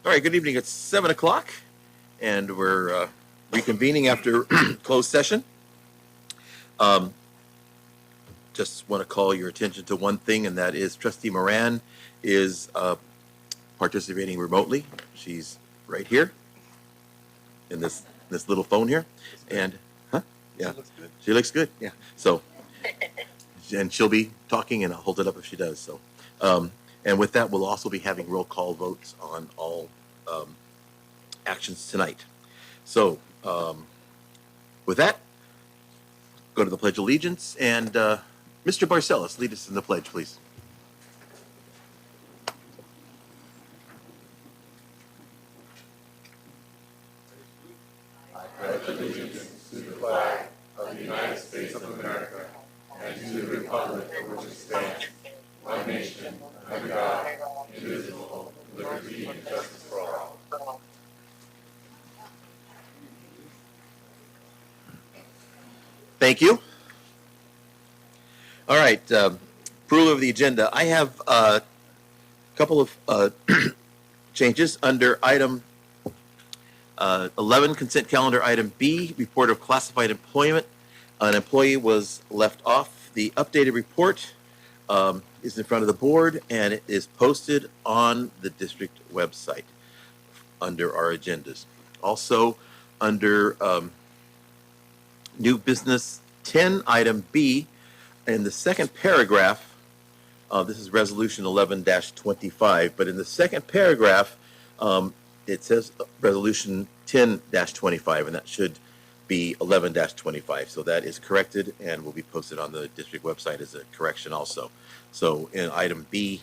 All right, good evening. It's 7 o'clock, and we're reconvening after closed session. Just want to call your attention to one thing, and that is Trustee Moran is participating remotely. She's right here in this little phone here, and yeah, she looks good. Yeah, so and she'll be talking, and I'll hold it up if she does. So. And with that, we'll also be having roll call votes on all actions tonight. So with that, go to the Pledge of Allegiance. And Mr. Barcelos, lead us in the pledge, please. I pledge allegiance to the flag of the United States of America and to the republic for which it stands, one nation, under God, indivisible, with liberty and justice for all. Thank you. All right, approval of the agenda. I have a couple of changes under item 11, consent calendar item B, report of classified employment. An employee was left off. The updated report is in front of the board, and it is posted on the district website under our agendas. Also, under new business 10, item B, in the second paragraph, this is resolution 11-25, but in the second paragraph, it says resolution 10-25, and that should be 11-25. So that is corrected and will be posted on the district website as a correction also. So in item B,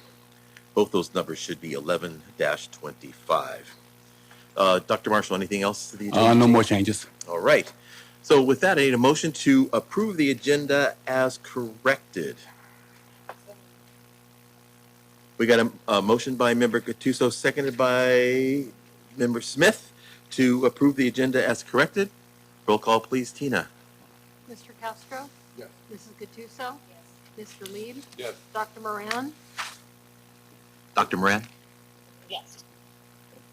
both those numbers should be 11-25. Dr. Marshall, anything else to the agenda? No more changes. All right. So with that, I need a motion to approve the agenda as corrected. We got a motion by Member Gattuso, seconded by Member Smith to approve the agenda as corrected. Roll call, please, Tina. Mr. Castro? Yes. Mrs. Gattuso? Yes. Mr. Lieb? Yes. Dr. Moran? Dr. Moran? Yes.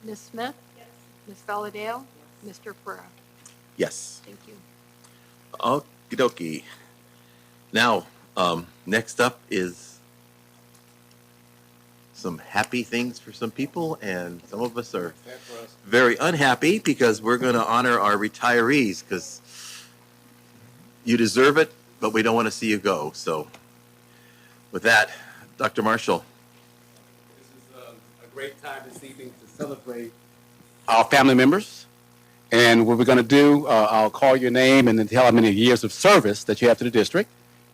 Ms. Smith? Yes. Ms. Valadeo? Mr. Pereira? Yes. Thank you. Okie dokie. Now, next up is some happy things for some people, and some of us are very unhappy because we're going to honor our retirees because you deserve it, but we don't want to see you go. So with that, Dr. Marshall. This is a great time this evening to celebrate our family members. And what we're going to do, I'll call your name and then tell how many years of service that you have to the district.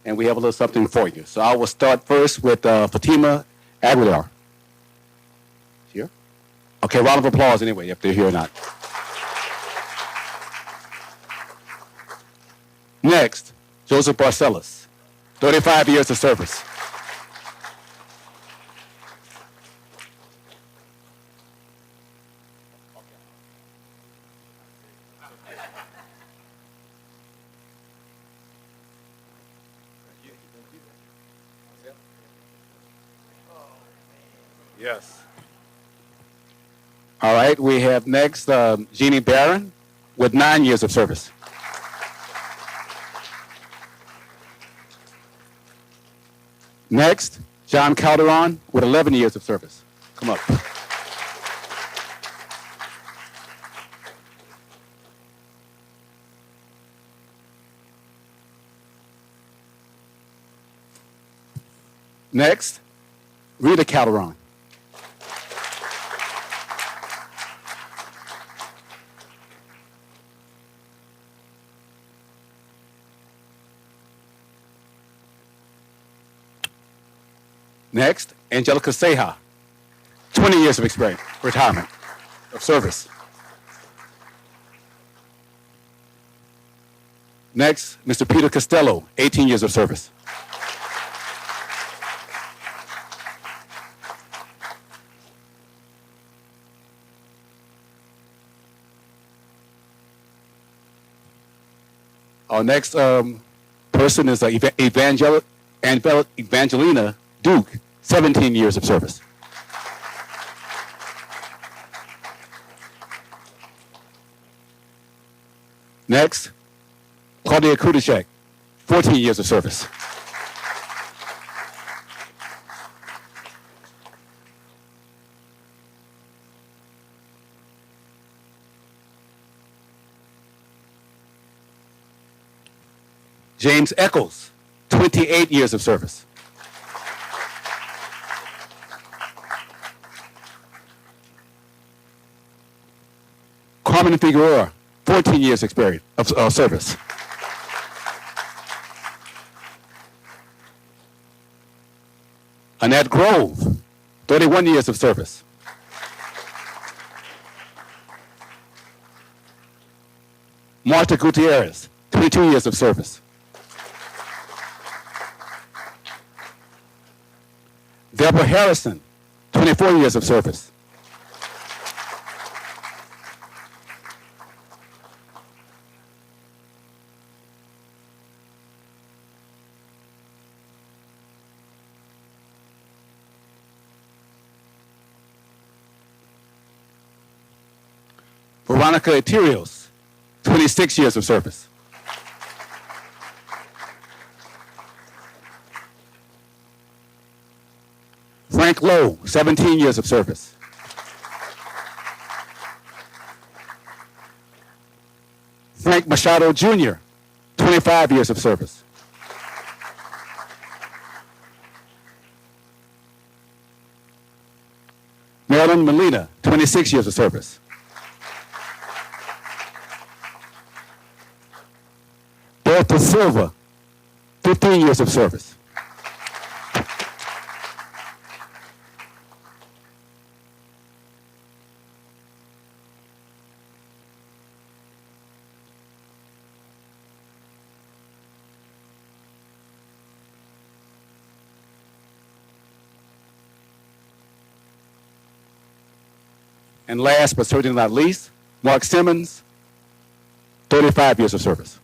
And we have a little something for you. So I will start first with Fatima Aguilar. Here? Okay, round of applause anyway, if they're here or not. Next, Joseph Barcelos, 35 years of service. Yes. All right, we have next Jeannie Barron with 9 years of service. Next, John Calderon with 11 years of service. Come up. Next, Rita Calderon. Next, Angelica Seja, 20 years of experience, retirement, of service. Next, Mr. Peter Costello, 18 years of service. Our next person is Evangelina Duke, 17 years of service. Next, Claudia Kudacek, 14 years of service. James Eccles, 28 years of service. Carmen Figueroa, 14 years experience of service. Annette Grove, 31 years of service. Marta Gutierrez, 22 years of service. Deborah Harrison, 24 years of service. Veronica Eterios, 26 years of service. Frank Lowe, 17 years of service. Frank Machado Jr., 25 years of service. Marilyn Molina, 26 years of service. Bertha Silva, 15 years of service. And last but certainly not least, Mark Simmons, 35 years of service.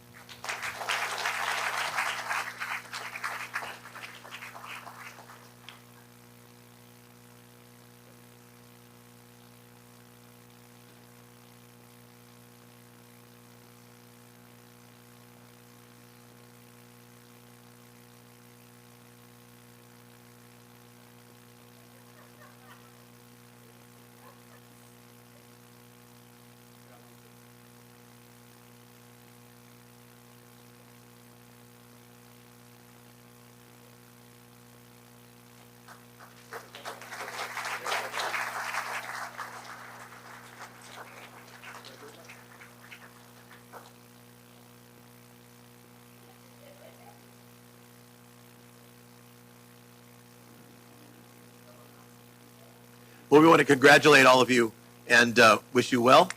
Well, we want to congratulate all of you and wish you well.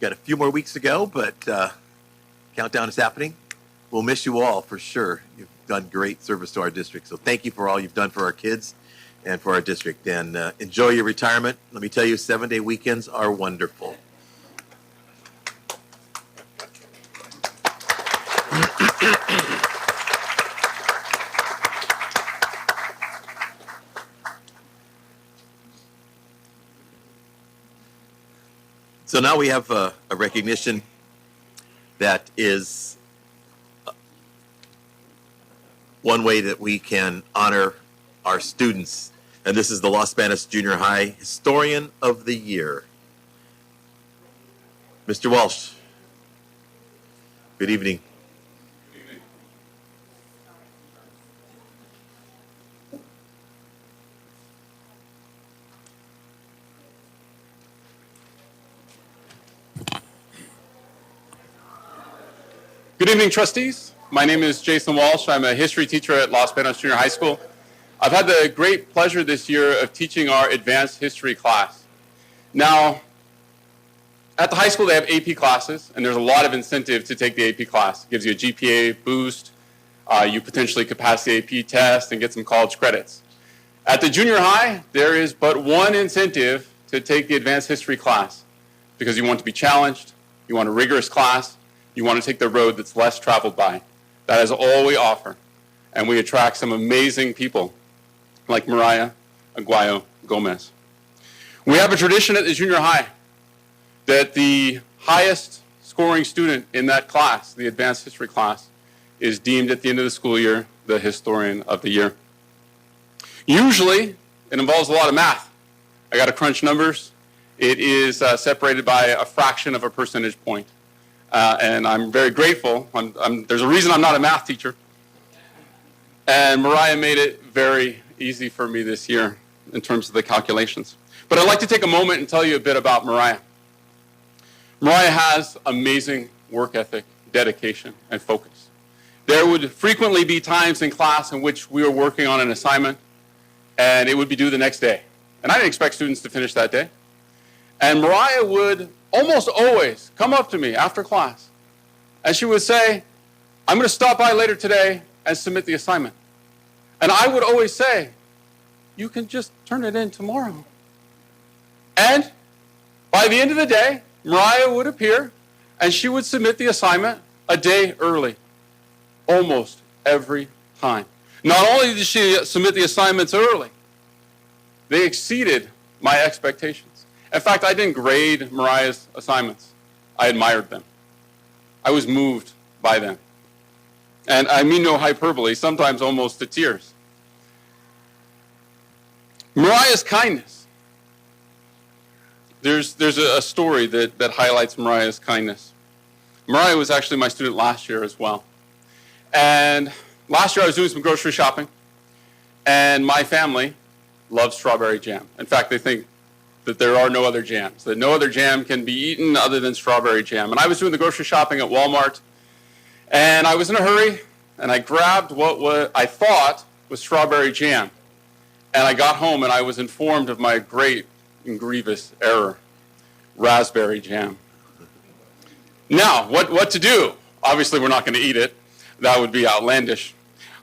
Got a few more weeks to go, but countdown is happening. We'll miss you all for sure. You've done great service to our district. So thank you for all you've done for our kids and for our district. And enjoy your retirement. Let me tell you, 7-day weekends are wonderful. So now we have a recognition that is one way that we can honor our students. And this is the Los Banos Junior High Historian of the Year. Mr. Walsh, good evening. Good evening, trustees. My name is Jason Walsh. I'm a history teacher at Los Banos Junior High School. I've had the great pleasure this year of teaching our advanced history class. Now, at the high school, they have AP classes, and there's a lot of incentive to take the AP class. It gives you a GPA boost. You potentially could pass the AP test and get some college credits. At the junior high, there is but one incentive to take the advanced history class, because you want to be challenged, you want a rigorous class, you want to take the road that's less traveled by. That is all we offer. And we attract some amazing people like Mariah Aguayo Gomez. We have a tradition at the junior high that the highest scoring student in that class, the advanced history class, is deemed at the end of the school year the historian of the year. Usually, it involves a lot of math. I got to crunch numbers. It is separated by a fraction of a percentage point. And I'm very grateful. There's a reason I'm not a math teacher. And Mariah made it very easy for me this year in terms of the calculations. But I'd like to take a moment and tell you a bit about Mariah. Mariah has amazing work ethic, dedication, and focus. There would frequently be times in class in which we were working on an assignment and it would be due the next day. And I didn't expect students to finish that day. And Mariah would almost always come up to me after class and she would say, I'm going to stop by later today and submit the assignment. And I would always say, you can just turn it in tomorrow. And by the end of the day, Mariah would appear and she would submit the assignment a day early, almost every time. Not only did she submit the assignments early, they exceeded my expectations. In fact, I didn't grade Mariah's assignments. I admired them. I was moved by them. And I mean no hyperbole, sometimes almost to tears. Mariah's kindness. There's a story that highlights Mariah's kindness. Mariah was actually my student last year as well. And last year I was doing some grocery shopping, and my family loves strawberry jam. In fact, they think that there are no other jams, that no other jam can be eaten other than strawberry jam. And I was doing the grocery shopping at Walmart, and I was in a hurry, and I grabbed what I thought was strawberry jam. And I got home, and I was informed of my great and grievous error, raspberry jam. Now, what to do? Obviously, we're not going to eat it. That would be outlandish.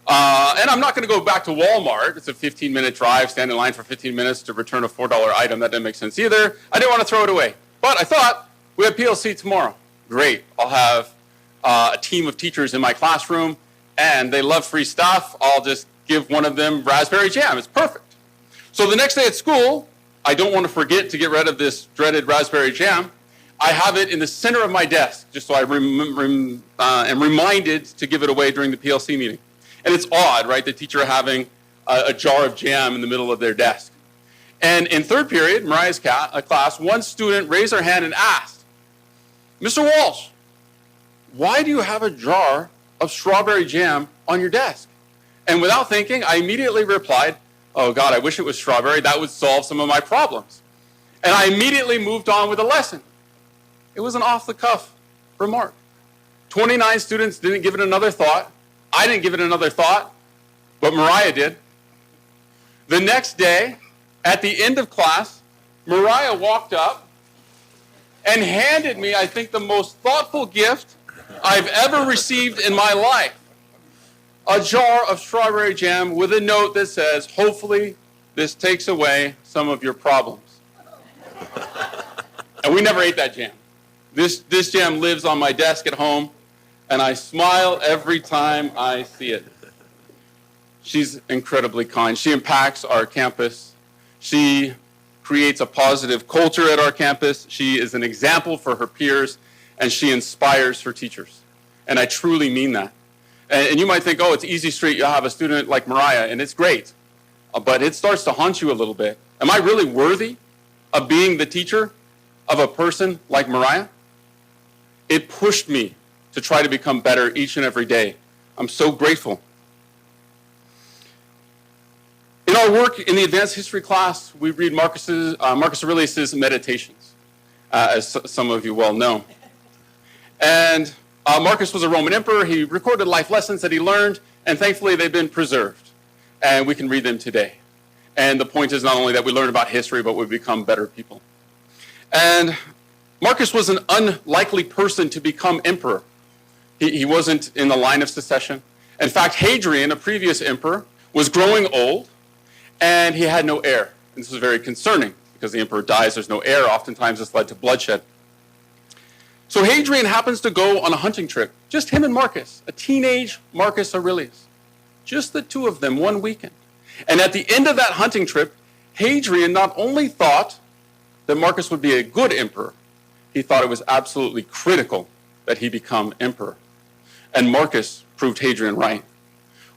And I'm not going to go back to Walmart. It's a 15-minute drive, stand in line for 15 minutes to return a $4 item. That didn't make sense either. I didn't want to throw it away. But I thought, we have PLC tomorrow. Great. I'll have a team of teachers in my classroom, and they love free stuff. I'll just give one of them raspberry jam. It's perfect. So the next day at school, I don't want to forget to get rid of this dreaded raspberry jam. I have it in the center of my desk, just so I am reminded to give it away during the PLC meeting. And it's odd, right, the teacher having a jar of jam in the middle of their desk. And in third period, Mariah's class, one student raised her hand and asked, Mr. Walsh, why do you have a jar of strawberry jam on your desk? And without thinking, I immediately replied, oh God, I wish it was strawberry. That would solve some of my problems. And I immediately moved on with the lesson. It was an off-the-cuff remark. 29 students didn't give it another thought. I didn't give it another thought, but Mariah did. The next day, at the end of class, Mariah walked up and handed me, I think, the most thoughtful gift I've ever received in my life. A jar of strawberry jam with a note that says, hopefully this takes away some of your problems. And we never ate that jam. This jam lives on my desk at home, and I smile every time I see it. She's incredibly kind. She impacts our campus. She creates a positive culture at our campus. She is an example for her peers, and she inspires her teachers. And I truly mean that. And you might think, oh, it's easy street. You'll have a student like Mariah, and it's great. But it starts to haunt you a little bit. Am I really worthy of being the teacher of a person like Mariah? It pushed me to try to become better each and every day. I'm so grateful. In our work in the advanced history class, we read Marcus Aurelius' Meditations, as some of you well know. And Marcus was a Roman emperor. He recorded life lessons that he learned, and thankfully they've been preserved, and we can read them today. And the point is not only that we learn about history, but we become better people. And Marcus was an unlikely person to become emperor. He wasn't in the line of succession. In fact, Hadrian, a previous emperor, was growing old, and he had no heir. And this was very concerning, because the emperor dies, there's no heir. Oftentimes this led to bloodshed. So Hadrian happens to go on a hunting trip, just him and Marcus, a teenage Marcus Aurelius. Just the two of them one weekend. And at the end of that hunting trip, Hadrian not only thought that Marcus would be a good emperor, he thought it was absolutely critical that he become emperor. And Marcus proved Hadrian right.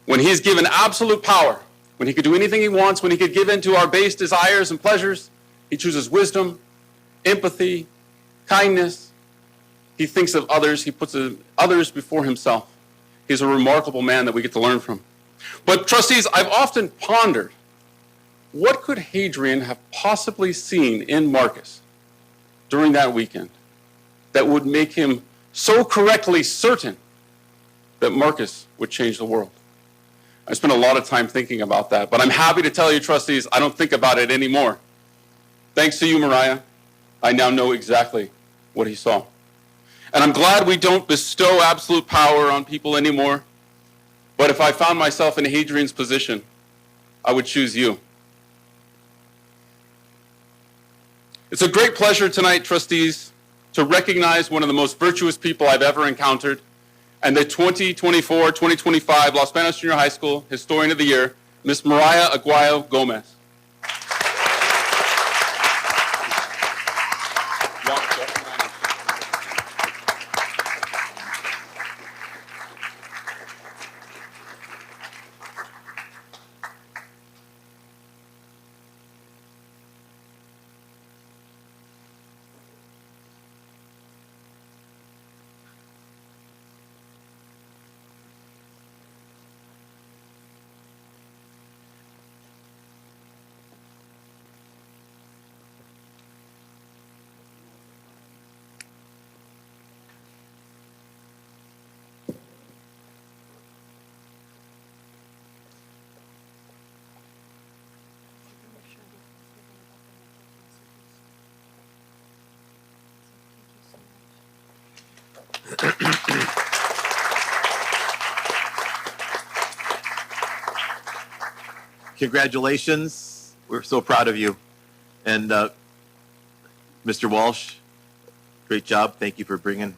When he's given absolute power, when he could do anything he wants, when he could give in to our base desires and pleasures, he chooses wisdom, empathy, kindness. He thinks of others. He puts others before himself. He's a remarkable man that we get to learn from. But trustees, I've often pondered, what could Hadrian have possibly seen in Marcus during that weekend that would make him so correctly certain that Marcus would change the world? I spent a lot of time thinking about that, but I'm happy to tell you, trustees, I don't think about it anymore. Thanks to you, Mariah, I now know exactly what he saw. And I'm glad we don't bestow absolute power on people anymore. But if I found myself in Hadrian's position, I would choose you. It's a great pleasure tonight, trustees, to recognize one of the most virtuous people I've ever encountered, and the 2024-2025 Los Banos Junior High School Historian of the Year, Miss Mariah Aguayo Gomez. Congratulations. We're so proud of you. And Mr. Walsh, great job. Thank you for bringing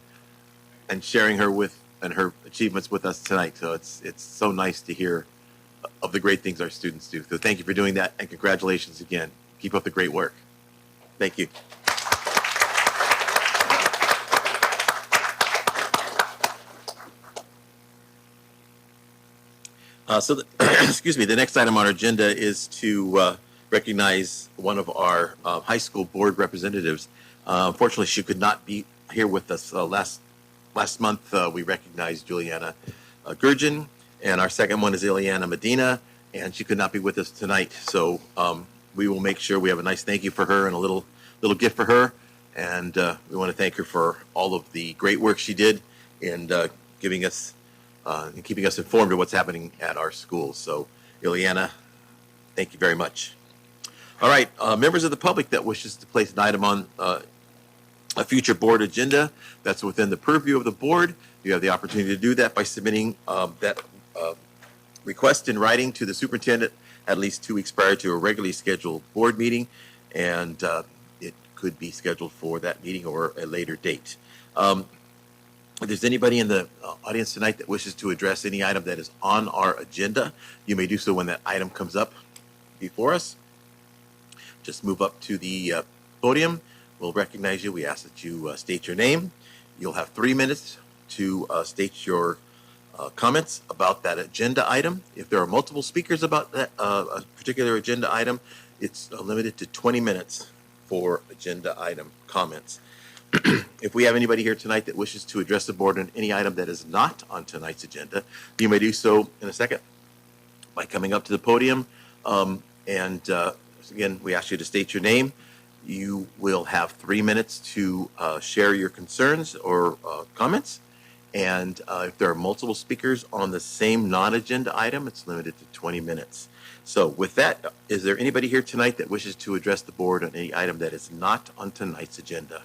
and sharing her with and her achievements with us tonight. So it's so nice to hear of the great things our students do. So thank you for doing that, and congratulations again. Keep up the great work. Thank you. Excuse me, the next item on our agenda is to recognize one of our high school board representatives. Unfortunately, she could not be here with us last month. We recognized Juliana Gurgen, and our second one is Ileana Medina, and she could not be with us tonight. So we will make sure we have a nice thank you for her and a little gift for her. And we want to thank her for all of the great work she did in giving us and keeping us informed of what's happening at our schools. So, Ileana, thank you very much. All right, members of the public that wishes to place an item on a future board agenda that's within the purview of the board, you have the opportunity to do that by submitting that request in writing to the superintendent at least 2 weeks prior to a regularly scheduled board meeting, and it could be scheduled for that meeting or a later date. If there's anybody in the audience tonight that wishes to address any item that is on our agenda, you may do so when that item comes up before us. Just move up to the podium. We'll recognize you. We ask that you state your name. You'll have 3 minutes to state your comments about that agenda item. If there are multiple speakers about that a particular agenda item, it's limited to 20 minutes for agenda item comments. If we have anybody here tonight that wishes to address the board on any item that is not on tonight's agenda, you may do so in a second by coming up to the podium. Again, we ask you to state your name. You will have 3 minutes to share your concerns or comments. And if there are multiple speakers on the same non-agenda item, it's limited to 20 minutes. So with that, is there anybody here tonight that wishes to address the board on any item that is not on tonight's agenda?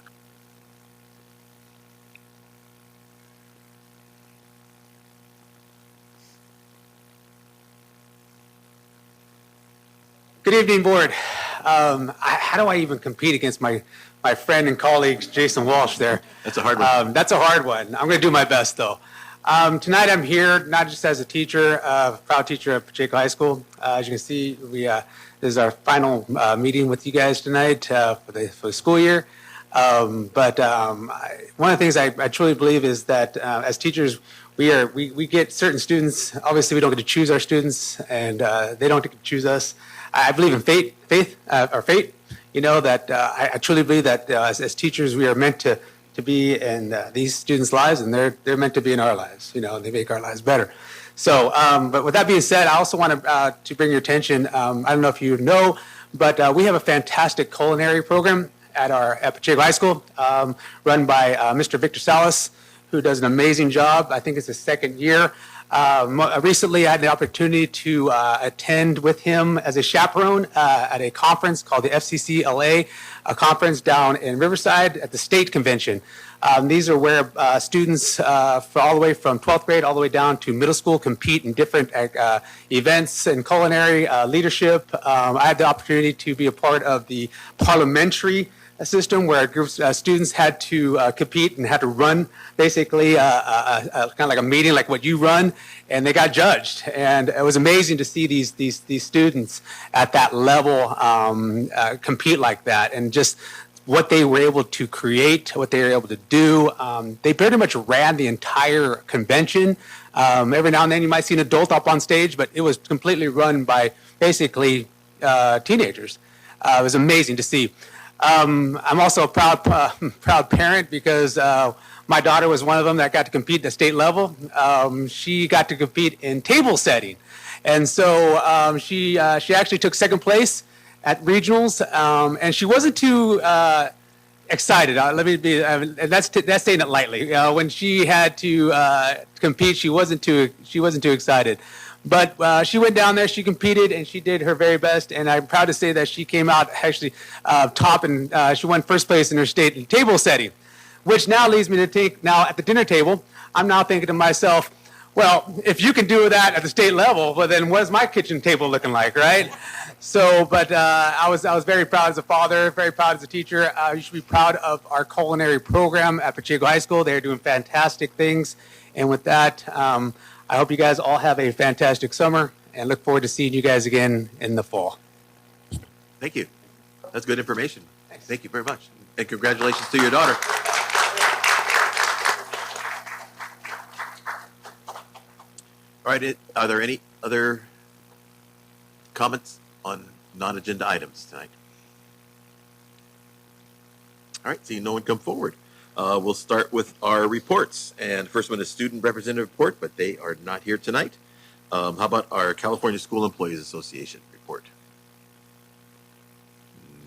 Good evening, board. How do I even compete against my friend and colleague, Jason Walsh there? That's a hard one. That's a hard one. I'm going to do my best, though. Tonight I'm here not just as a teacher, proud teacher at Pacheco High School. As you can see, this is our final meeting with you guys tonight for the school year. One of the things I truly believe is that as teachers, we get certain students. Obviously, we don't get to choose our students, and they don't get to choose us. I believe in fate. You know that I truly believe that as teachers, we are meant to be in these students' lives, and they're meant to be in our lives. You know, and they make our lives better. So, but with that being said, I also want to bring your attention. I don't know if you know, but we have a fantastic culinary program at Pacheco High School, run by Mr. Victor Salas, who does an amazing job. I think it's his second year. Recently, I had the opportunity to attend with him as a chaperone at a conference called the FCC LA, a conference down in Riverside at the state convention. These are where students all the way from 12th grade all the way down to middle school compete in different events in culinary leadership. I had the opportunity to be a part of the parliamentary system where groups students had to compete and had to run basically kind of like a meeting like what you run, and they got judged. And it was amazing to see these students at that level compete like that, and just what they were able to create, what they were able to do. They pretty much ran the entire convention. Every now and then you might see an adult up on stage, but it was completely run by basically teenagers. It was amazing to see. I'm also a proud parent because my daughter was one of them that got to compete at the state level. She got to compete in table setting. And so she actually took second place at regionals, and she wasn't too excited. Let me be, and that's saying it lightly. When she had to compete, she wasn't too excited. But she went down there, she competed, and she did her very best. And I'm proud to say that she came out actually top, and she won first place in her state in table setting, which now leads me to think, now at the dinner table, I'm now thinking to myself, well, if you can do that at the state level, well, then what is my kitchen table looking like, right? So, but I was very proud as a father, very proud as a teacher. You should be proud of our culinary program at Pacheco High School. They're doing fantastic things. And with that, I hope you guys all have a fantastic summer and look forward to seeing you guys again in the fall. Thank you. That's good information. Thank you very much. And congratulations to your daughter. All right, are there any other comments on non-agenda items tonight? All right, seeing no one come forward. We'll start with our reports. And the first one is student representative report, but they are not here tonight. How about our California School Employees Association report?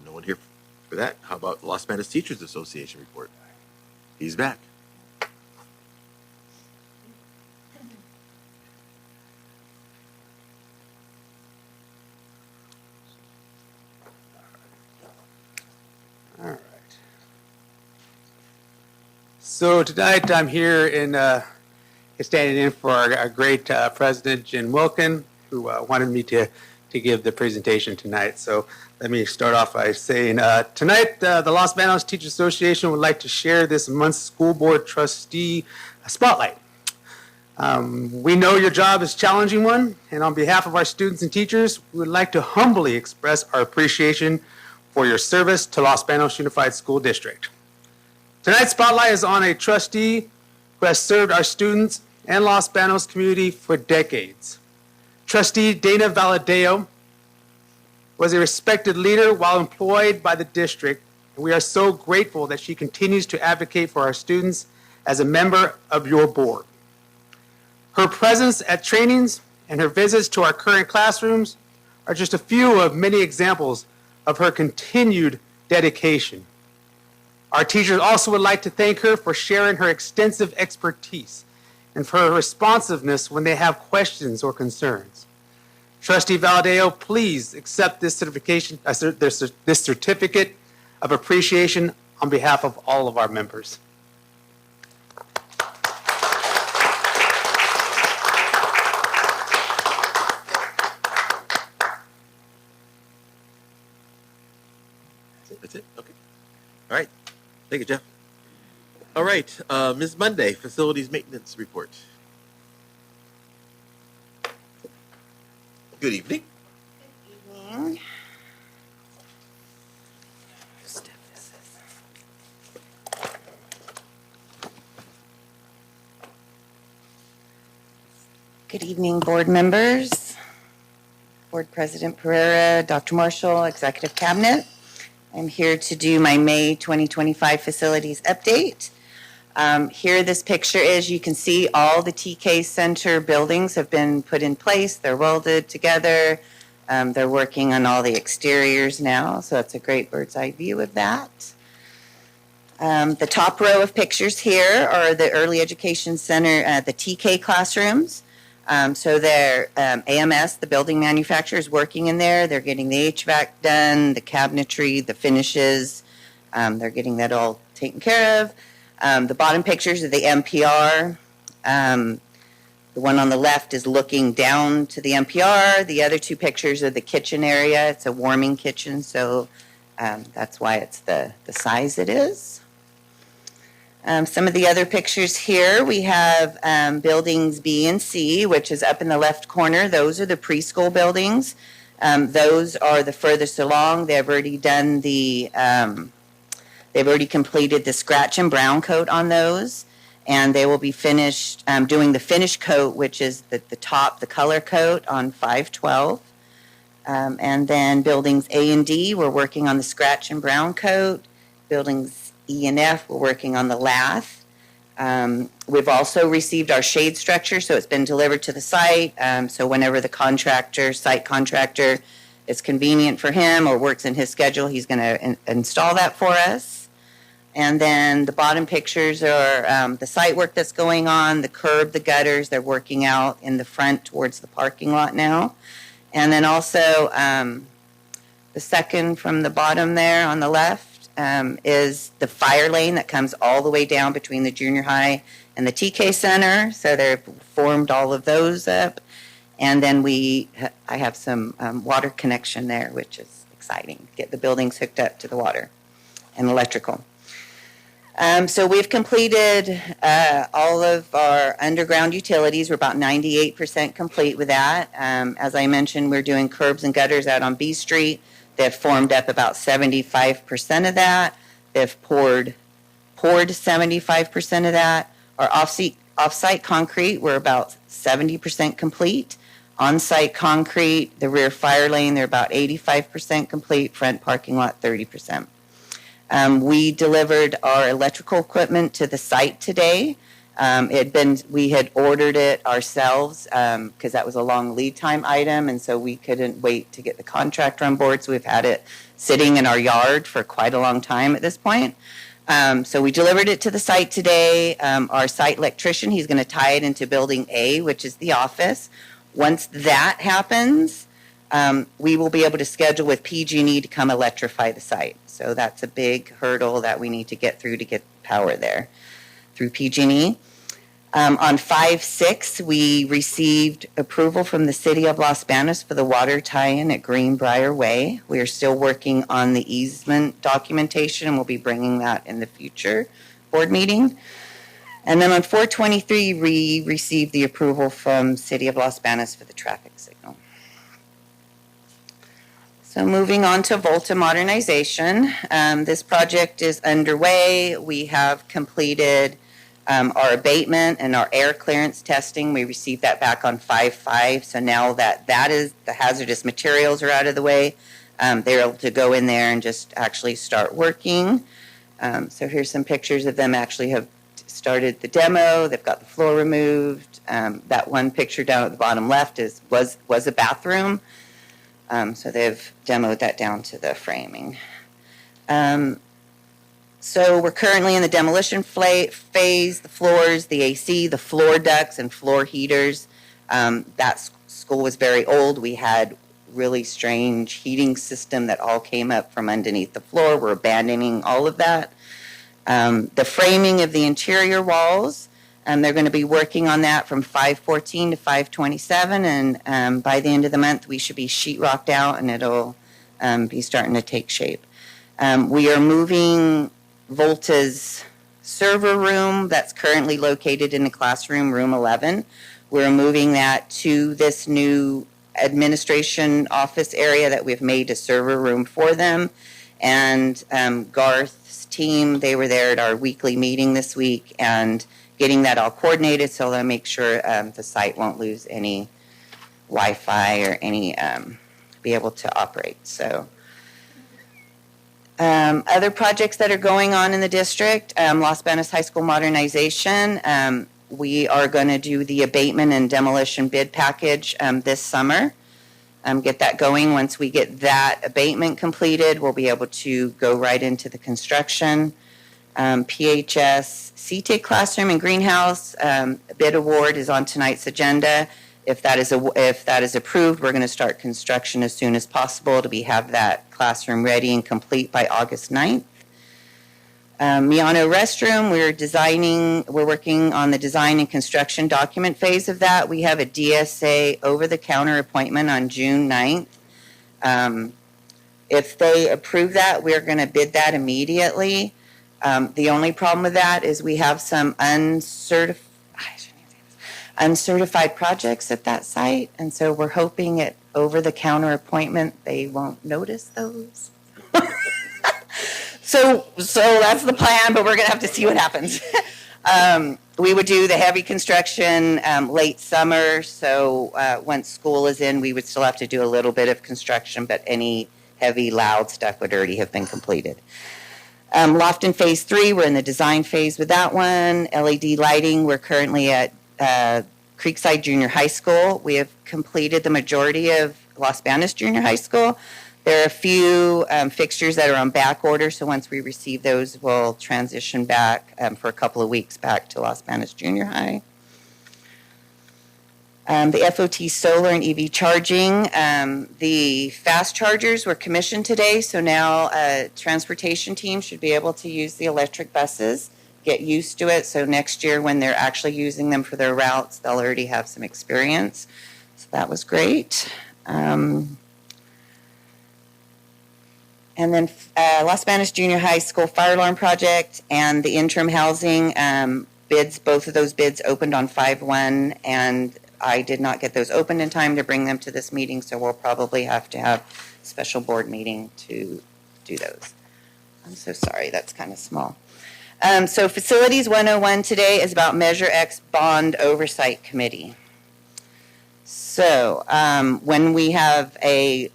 No one here for that. How about Los Banos Teachers Association report? He's back. All right. So tonight I'm here standing in for our great president, Jen Wilkin, who wanted me to give the presentation tonight. So let me start off by saying tonight the Los Banos Teachers Association would like to share this month's school board trustee spotlight. We know your job is a challenging one, and on behalf of our students and teachers, we would like to humbly express our appreciation for your service to Los Banos Unified School District. Tonight's spotlight is on a trustee who has served our students and Los Banos community for decades. Trustee Dana Valadeo was a respected leader while employed by the district, and we are so grateful that she continues to advocate for our students as a member of your board. Her presence at trainings and her visits to our current classrooms are just a few of many examples of her continued dedication. Our teachers also would like to thank her for sharing her extensive expertise and for her responsiveness when they have questions or concerns. Trustee Valadeo, please accept this certification, this certificate of appreciation on behalf of all of our members. That's it? Okay. All right. Thank you, Jeff. All right. Ms. Monday, Facilities Maintenance Report. Good evening. Evening. Good evening, board members, Board President Pereira, Dr. Marshall, Executive Cabinet. I'm here to do my May 2025 facilities update. Here this picture is, you can see all the TK Center buildings have been put in place. They're welded together. They're working on all the exteriors now, so that's a great bird's eye view of that. The top row of pictures here are the Early Education Center, the TK classrooms. So they're AMS, the building manufacturer, is working in there. They're getting the HVAC done, the cabinetry, the finishes. They're getting that all taken care of. The bottom pictures are the MPR. The one on the left is looking down to the MPR. The other two pictures are the kitchen area. It's a warming kitchen, so that's why it's the size it is. Some of the other pictures here, we have buildings B and C, which is up in the left corner. Those are the preschool buildings. Those are the furthest along. They've already done they've already completed the scratch and brown coat on those. And they will be finished doing the finish coat, which is the top, the color coat on 5/12. And then buildings A and D, we're working on the scratch and brown coat. Buildings E and F, we're working on the lath. We've also received our shade structure, so it's been delivered to the site. So whenever the site contractor, it's convenient for him or works in his schedule, he's going to install that for us. And then the bottom pictures are the site work that's going on, the curb, the gutters, they're working out in the front towards the parking lot now. And then also the second from the bottom there on the left is the fire lane that comes all the way down between the junior high and the TK Center. So they've formed all of those up. And then I have some water connection there, which is exciting. Get the buildings hooked up to the water and electrical. So we've completed all of our underground utilities. We're about 98% complete with that. As I mentioned, we're doing curbs and gutters out on B Street. They've formed up about 75% of that. They've poured 75% of that. Our off-site concrete, we're about 70% complete. On-site concrete, the rear fire lane, they're about 85% complete. Front parking lot, 30%. We delivered our electrical equipment to the site today. We had ordered it ourselves because that was a long lead time item, and so we couldn't wait to get the contractor on board. So we've had it sitting in our yard for quite a long time at this point. So we delivered it to the site today. Our site electrician, he's going to tie it into Building A, which is the office. Once that happens, we will be able to schedule with PG&E to come electrify the site. So that's a big hurdle that we need to get through to get power there through PG&E. On 5/6, we received approval from the City of Los Banos for the water tie-in at Greenbrier Way. We are still working on the easement documentation, and we'll be bringing that in the future board meeting. And then on 4/23, we received the approval from City of Los Banos for the traffic signal. So moving on to Volta modernization. This project is underway. We have completed our abatement and our air clearance testing. We received that back on 5/5. So now that is the hazardous materials are out of the way, they're able to go in there and just actually start working. So here's some pictures of them actually have started the demo. They've got the floor removed. That one picture down at the bottom left was a bathroom. So they've demoed that down to the framing. So we're currently in the demolition phase, the floors, the AC, the floor ducts, and floor heaters. That school was very old. We had really strange heating system that all came up from underneath the floor. We're abandoning all of that. The framing of the interior walls, they're going to be working on that from 5/14 to 5/27, and by the end of the month, we should be sheetrocked out, and it'll be starting to take shape. We are moving Volta's server room that's currently located in the classroom, room 11. We're moving that to this new administration office area that we've made a server room for them. And Garth's team, they were there at our weekly meeting this week and getting that all coordinated so they'll make sure the site won't lose any Wi-Fi or any be able to operate. So other projects that are going on in the district, Los Banos High School modernization. We are going to do the abatement and demolition bid package this summer. Get that going. Once we get that abatement completed, we'll be able to go right into the construction. PHS CTIC classroom and greenhouse bid award is on tonight's agenda. If that is approved, we're going to start construction as soon as possible to have that classroom ready and complete by August 9th. Miano restroom, we're working on the design and construction document phase of that. We have a DSA over-the-counter appointment on June 9th. If they approve that, we're going to bid that immediately. The only problem with that is we have some uncertified projects at that site, and so we're hoping at over-the-counter appointment they won't notice those. So that's the plan, but we're going to have to see what happens. We would do the heavy construction late summer, so once school is in, we would still have to do a little bit of construction, but any heavy, loud stuff would already have been completed. Lofton Phase 3, we're in the design phase with that one. LED lighting, we're currently at Creekside Junior High School. We have completed the majority of Los Banos Junior High School. There are a few fixtures that are on back order, so once we receive those, we'll transition back for a couple of weeks back to Los Banos Junior High. The FOT solar and EV charging, the fast chargers were commissioned today, so now transportation team should be able to use the electric buses, get used to it, so next year when they're actually using them for their routes, they'll already have some experience. So that was great. And then Los Banos Junior High School fire alarm project and the interim housing bids, both of those bids opened on 5/1, and I did not get those opened in time to bring them to this meeting, so we'll probably have to have a special board meeting to do those. I'm so sorry, that's kind of small. So Facilities 101 today is about Measure X Bond Oversight Committee. So when we have a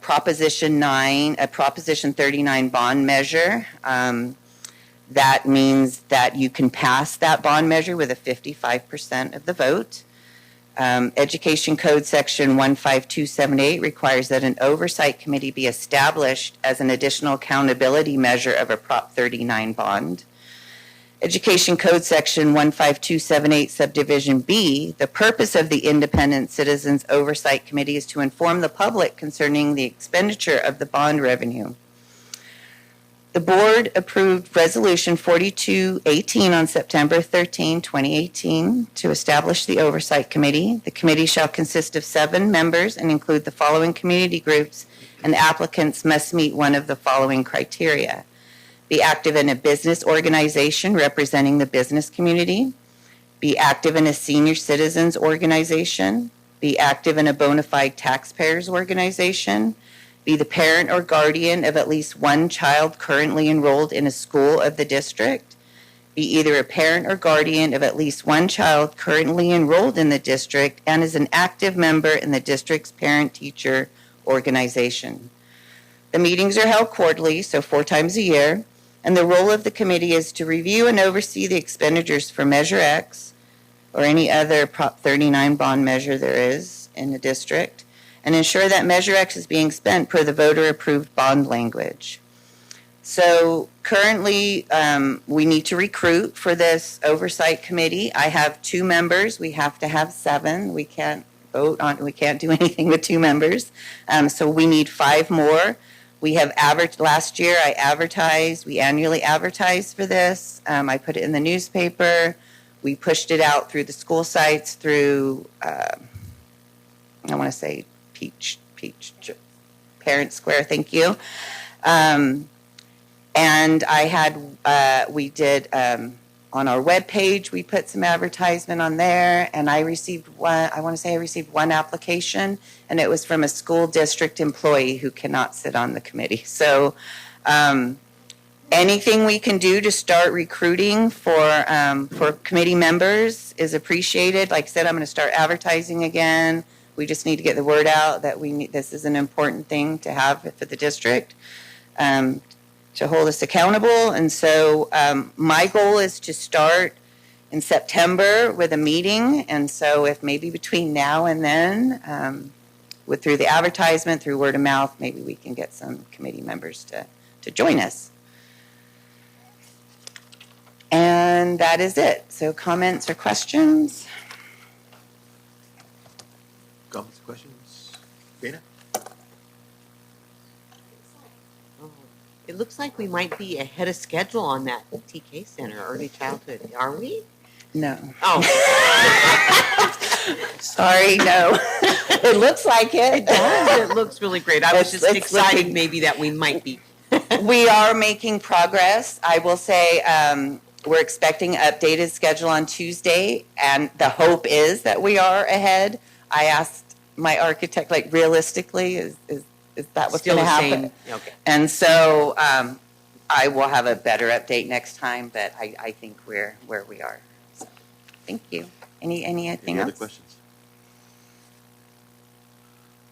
Proposition 39 bond measure, that means that you can pass that bond measure with a 55% of the vote. Education Code Section 15278 requires that an oversight committee be established as an additional accountability measure of a Prop 39 bond. Education Code Section 15278 Subdivision B, the purpose of the Independent Citizens Oversight Committee is to inform the public concerning the expenditure of the bond revenue. The board approved Resolution 4218 on September 13, 2018, to establish the Oversight Committee. The committee shall consist of 7 members and include the following community groups, and applicants must meet one of the following criteria: be active in a business organization representing the business community, be active in a senior citizens organization, be active in a bona fide taxpayers organization, be the parent or guardian of at least one child currently enrolled in a school of the district, be either a parent or guardian of at least one child currently enrolled in the district and is an active member in the district's parent-teacher organization. The meetings are held quarterly, so 4 times a year, and the role of the committee is to review and oversee the expenditures for Measure X or any other Prop 39 bond measure there is in the district, and ensure that Measure X is being spent per the voter-approved bond language. So currently, we need to recruit for this oversight committee. I have 2 members. We have to have 7. We can't do anything with 2 members. So we need 5 more. We have last year we annually advertised for this. I put it in the newspaper. We pushed it out through the school sites, through, I want to say Peach Parent Square, thank you. And we did, on our webpage, we put some advertisement on there, and I received one application, and it was from a school district employee who cannot sit on the committee. So Anything we can do to start recruiting for committee members is appreciated. Like I said, I'm going to start advertising again. We just need to get the word out that this is an important thing to have for the district, to hold us accountable. And so my goal is to start in September with a meeting. And so if maybe between now and then, through the advertisement, through word of mouth, maybe we can get some committee members to join us. And that is it. So comments or questions? Comments, questions? Dana? It looks like we might be ahead of schedule on that TK Center, early childhood. Are we? No. Oh, Sorry, no. It looks like it. it does. It looks really great. I was It's just excited looking- maybe that we might be. We are making progress. I will say we're expecting an updated schedule on Tuesday, and the hope is that we are ahead. I asked my architect, like, realistically, is that what's Still going to the happen? same. Okay. And so I will have a better update next time, but I think we're where we are. So, thank you. Anything Any other else? questions?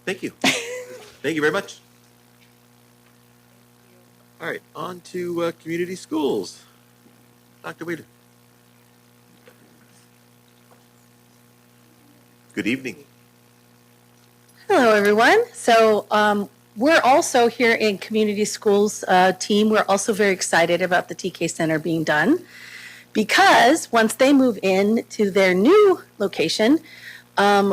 Thank you. Thank you very much. All right, on to community schools. Dr. Wheeler. Good evening. Hello, everyone. So we're also here in Community Schools team. We're also very excited about the TK Center being done because once they move in to their new location,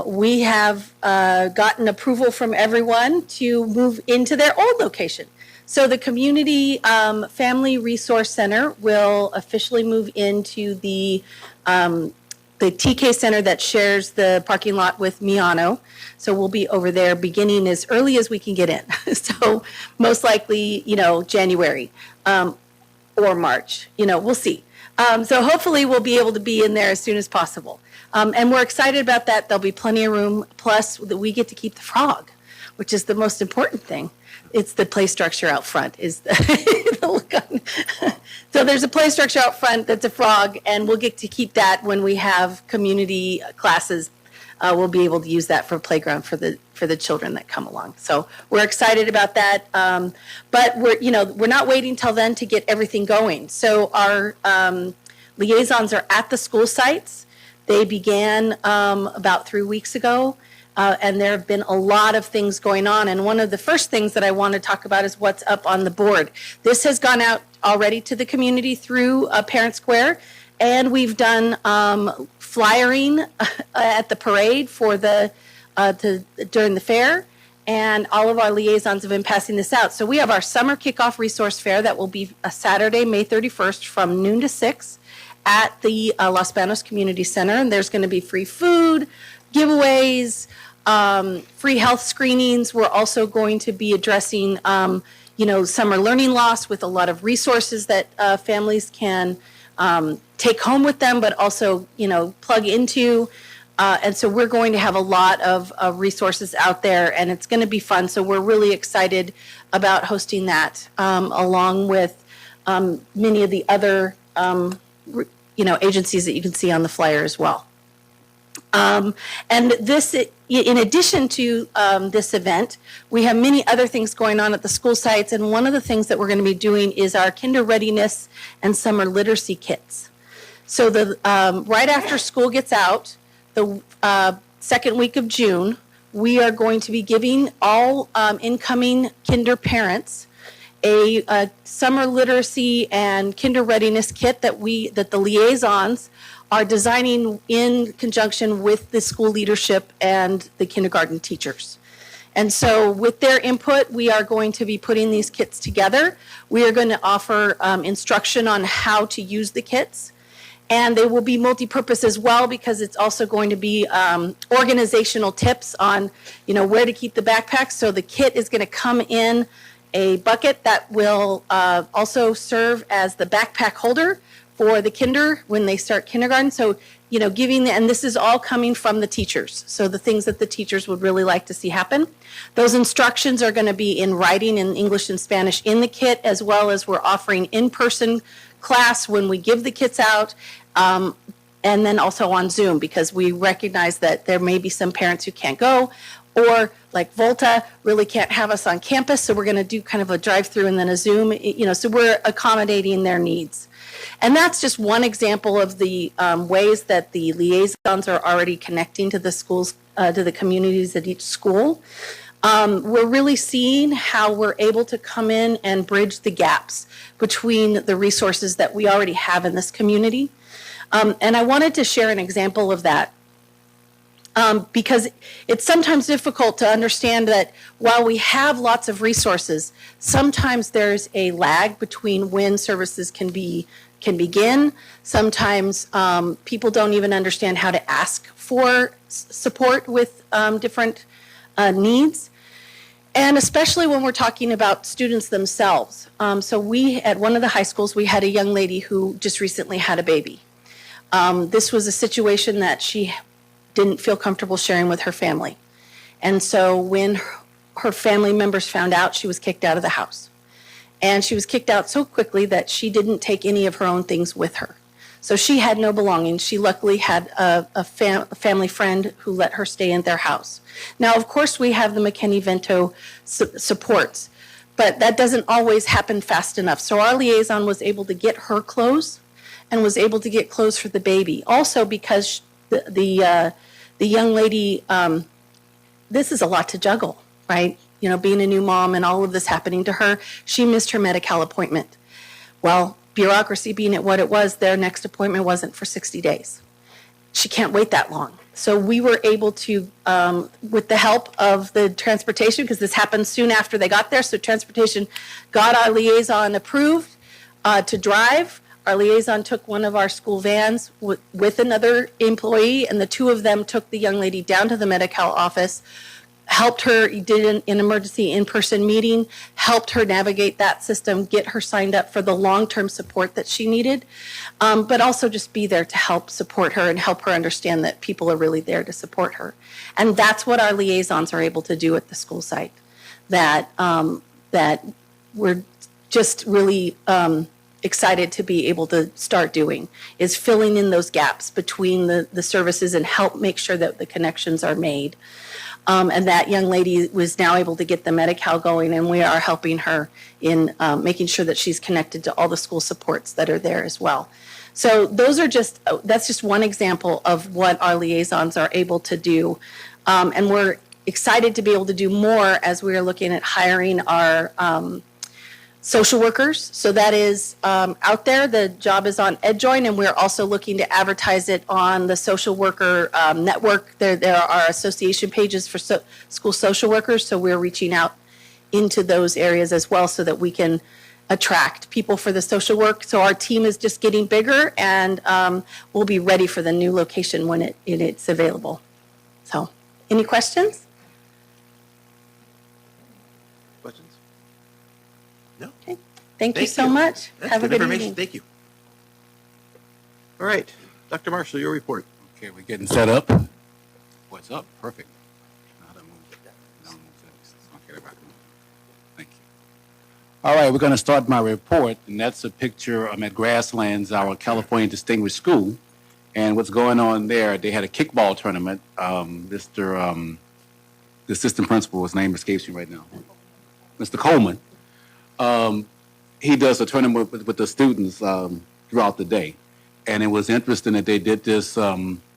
we have gotten approval from everyone to move into their old location. So the Community Family Resource Center will officially move into the TK Center that shares the parking lot with Miano. So we'll be over there beginning as early as we can get in. So most likely, January or March, we'll see. So hopefully we'll be able to be in there as soon as possible. And we're excited about that. There'll be plenty of room. Plus, we get to keep the frog, which is the most important thing. It's the play structure out front. So there's a play structure out front that's a frog, and we'll get to keep that when we have community classes. We'll be able to use that for playground for the children that come along. So we're excited about that. But we're not waiting till then to get everything going. So our liaisons are at the school sites. They began about 3 weeks ago. And there have been a lot of things going on. And one of the first things that I want to talk about is what's up on the board. This has gone out already to the community through Parent Square. And we've done flyering at the parade for during the fair. And all of our liaisons have been passing this out. So we have our summer kickoff resource fair that will be a Saturday, May 31st from noon to 6 at the Los Banos Community Center. And there's going to be free food, giveaways, free health screenings. We're also going to be addressing, summer learning loss with a lot of resources that families can take home with them, but also, plug into. And so we're going to have a lot of resources out there, and it's going to be fun. So we're really excited about hosting that, along with many of the other, agencies that you can see on the flyer as well. And this, in addition to this event, we have many other things going on at the school sites. And one of the things that we're going to be doing is our kinder readiness and summer literacy kits. So right after school gets out, the second week of June, we are going to be giving all incoming kinder parents a summer literacy and kinder readiness kit that the liaisons are designing in conjunction with the school leadership and the kindergarten teachers. And so with their input, we are going to be putting these kits together. We are going to offer instruction on how to use the kits. And they will be multi-purpose as well, because it's also going to be organizational tips on, where to keep the backpacks. So the kit is going to come in a bucket that will also serve as the backpack holder for the kinder when they start kindergarten. So, giving, and this is all coming from the teachers. So the things that the teachers would really like to see happen. Those instructions are going to be in writing in English and Spanish in the kit, as well as we're offering in-person class when we give the kits out, and then also on Zoom, because we recognize that there may be some parents who can't go, or like Volta really can't have us on campus, so we're going to do kind of a drive-through and then a Zoom, so we're accommodating their needs. And that's just one example of the ways that the liaisons are already connecting to the schools, to the communities at each school. We're really seeing how we're able to come in and bridge the gaps between the resources that we already have in this community. And I wanted to share an example of that. Because it's sometimes difficult to understand that while we have lots of resources, sometimes there's a lag between when services can begin. Sometimes people don't even understand how to ask for support with different needs. And especially when we're talking about students themselves. So we, at one of the high schools, we had a young lady who just recently had a baby. This was a situation that she didn't feel comfortable sharing with her family. And so when her family members found out, she was kicked out of the house. And she was kicked out so quickly that she didn't take any of her own things with her. So she had no belongings. She luckily had a family friend who let her stay in their house. Now, of course, we have the McKinney-Vento supports, but that doesn't always happen fast enough. So our liaison was able to get her clothes and was able to get clothes for the baby. Also because the young lady, this is a lot to juggle, right? Being a new mom and all of this happening to her, she missed her Medi-Cal appointment. Well, bureaucracy being at what it was, their next appointment wasn't for 60 days. She can't wait that long. So we were able to, with the help of the transportation, because this happened soon after they got there, so transportation got our liaison approved to drive. Our liaison took one of our school vans with another employee, and the two of them took the young lady down to the Medi-Cal office, helped her, did an emergency in-person meeting, helped her navigate that system, get her signed up for the long-term support that she needed, but also just be there to help support her and help her understand that people are really there to support her. And that's what our liaisons are able to do at the school site, that we're just really excited to be able to start doing, is filling in those gaps between the services and help make sure that the connections are made. And that young lady was now able to get the Medi-Cal going, and we are helping her in making sure that she's connected to all the school supports that are there as well. So that's just one example of what our liaisons are able to do. And we're excited to be able to do more as we are looking at hiring our social workers. So that is out there. The job is on EdJoin, and we're also looking to advertise it on the social worker network. There are association pages for school social workers, so we're reaching out into those areas as well so that we can attract people for the social work. So our team is just getting bigger, and we'll be ready for the new location when it's available. So, any questions? Questions? No? Okay. Thank you so much. That's Have a good information. evening. Thank you. All right, Dr. Marshall, your report. Okay, we're getting set up. What's up? Perfect. Now how to move it. Now move this. Okay, right. Thank you. All right, we're going to start my report, and that's a picture. I'm at Grasslands, our California Distinguished School, and what's going on there, they had a kickball tournament. The assistant principal, his name escapes me right now, Mr. Coleman. He does a tournament with the students throughout the day. And it was interesting that they did this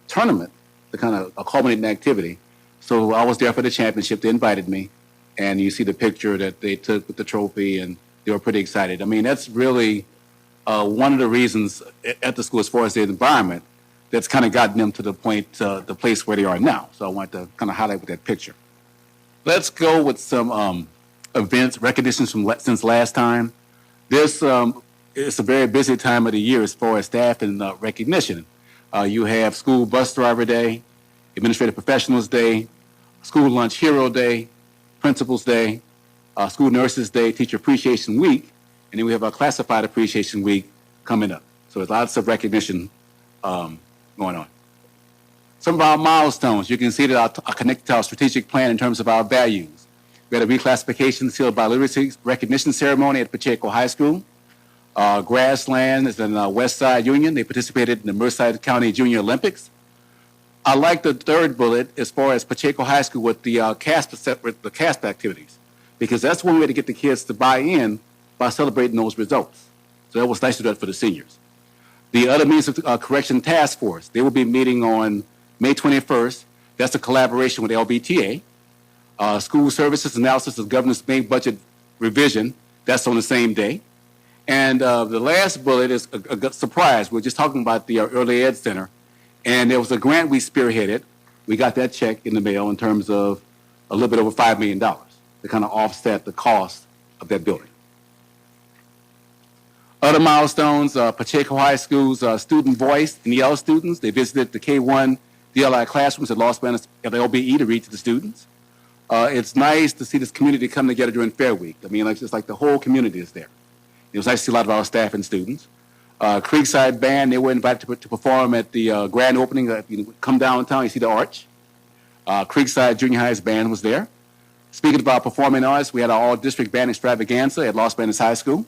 tournament, the kind of a culminating activity. So I was there for the championship. They invited me. And you see the picture that they took with the trophy, and they were pretty excited. I mean, that's really one of the reasons at the school, as far as the environment, that's kind of gotten them to the place where they are now. So I want to kind of highlight with that picture. Let's go with some events, recognitions from since last time. This it's a very busy time of the year as far as staff and recognition. You have School Bus Driver Day, Administrative Professionals Day, School Lunch Hero Day, Principals Day, School Nurses Day, Teacher Appreciation Week, and then we have our Classified Appreciation Week coming up. So there's lots of recognition going on. Some of our milestones, you can see that are connected to our strategic plan in terms of our values. We had a reclassification sealed by literacy recognition ceremony at Pacheco High School. Grasslands and West Side Union, they participated in the Merced County Junior Olympics. I like the third bullet as far as Pacheco High School with the CASP activities, because that's one way to get the kids to buy in by celebrating those results. So that was nice to do that for the seniors. The other means of correction task force, they will be meeting on May 21st. That's a collaboration with LBTA. School services analysis of governor's main budget revision, that's on the same day. And the last bullet is a surprise. We're just talking about the Early Ed Center. And there was a grant we spearheaded. We got that check in the mail in terms of a little bit over $5 million to kind of offset the cost of that building. Other milestones, Pacheco High School's student voice and EL students. They visited the K-1 DLI classrooms at Los Banos at LBE to read to the students. It's nice to see this community come together during Fair Week. I mean, it's just like the whole community is there. It was nice to see a lot of our staff and students. Creekside Band, they were invited to perform at the grand opening. If you come downtown, you see the arch. Creekside Junior High's band was there. Speaking about performing arts, we had our all-district band extravaganza at Los Banos High School.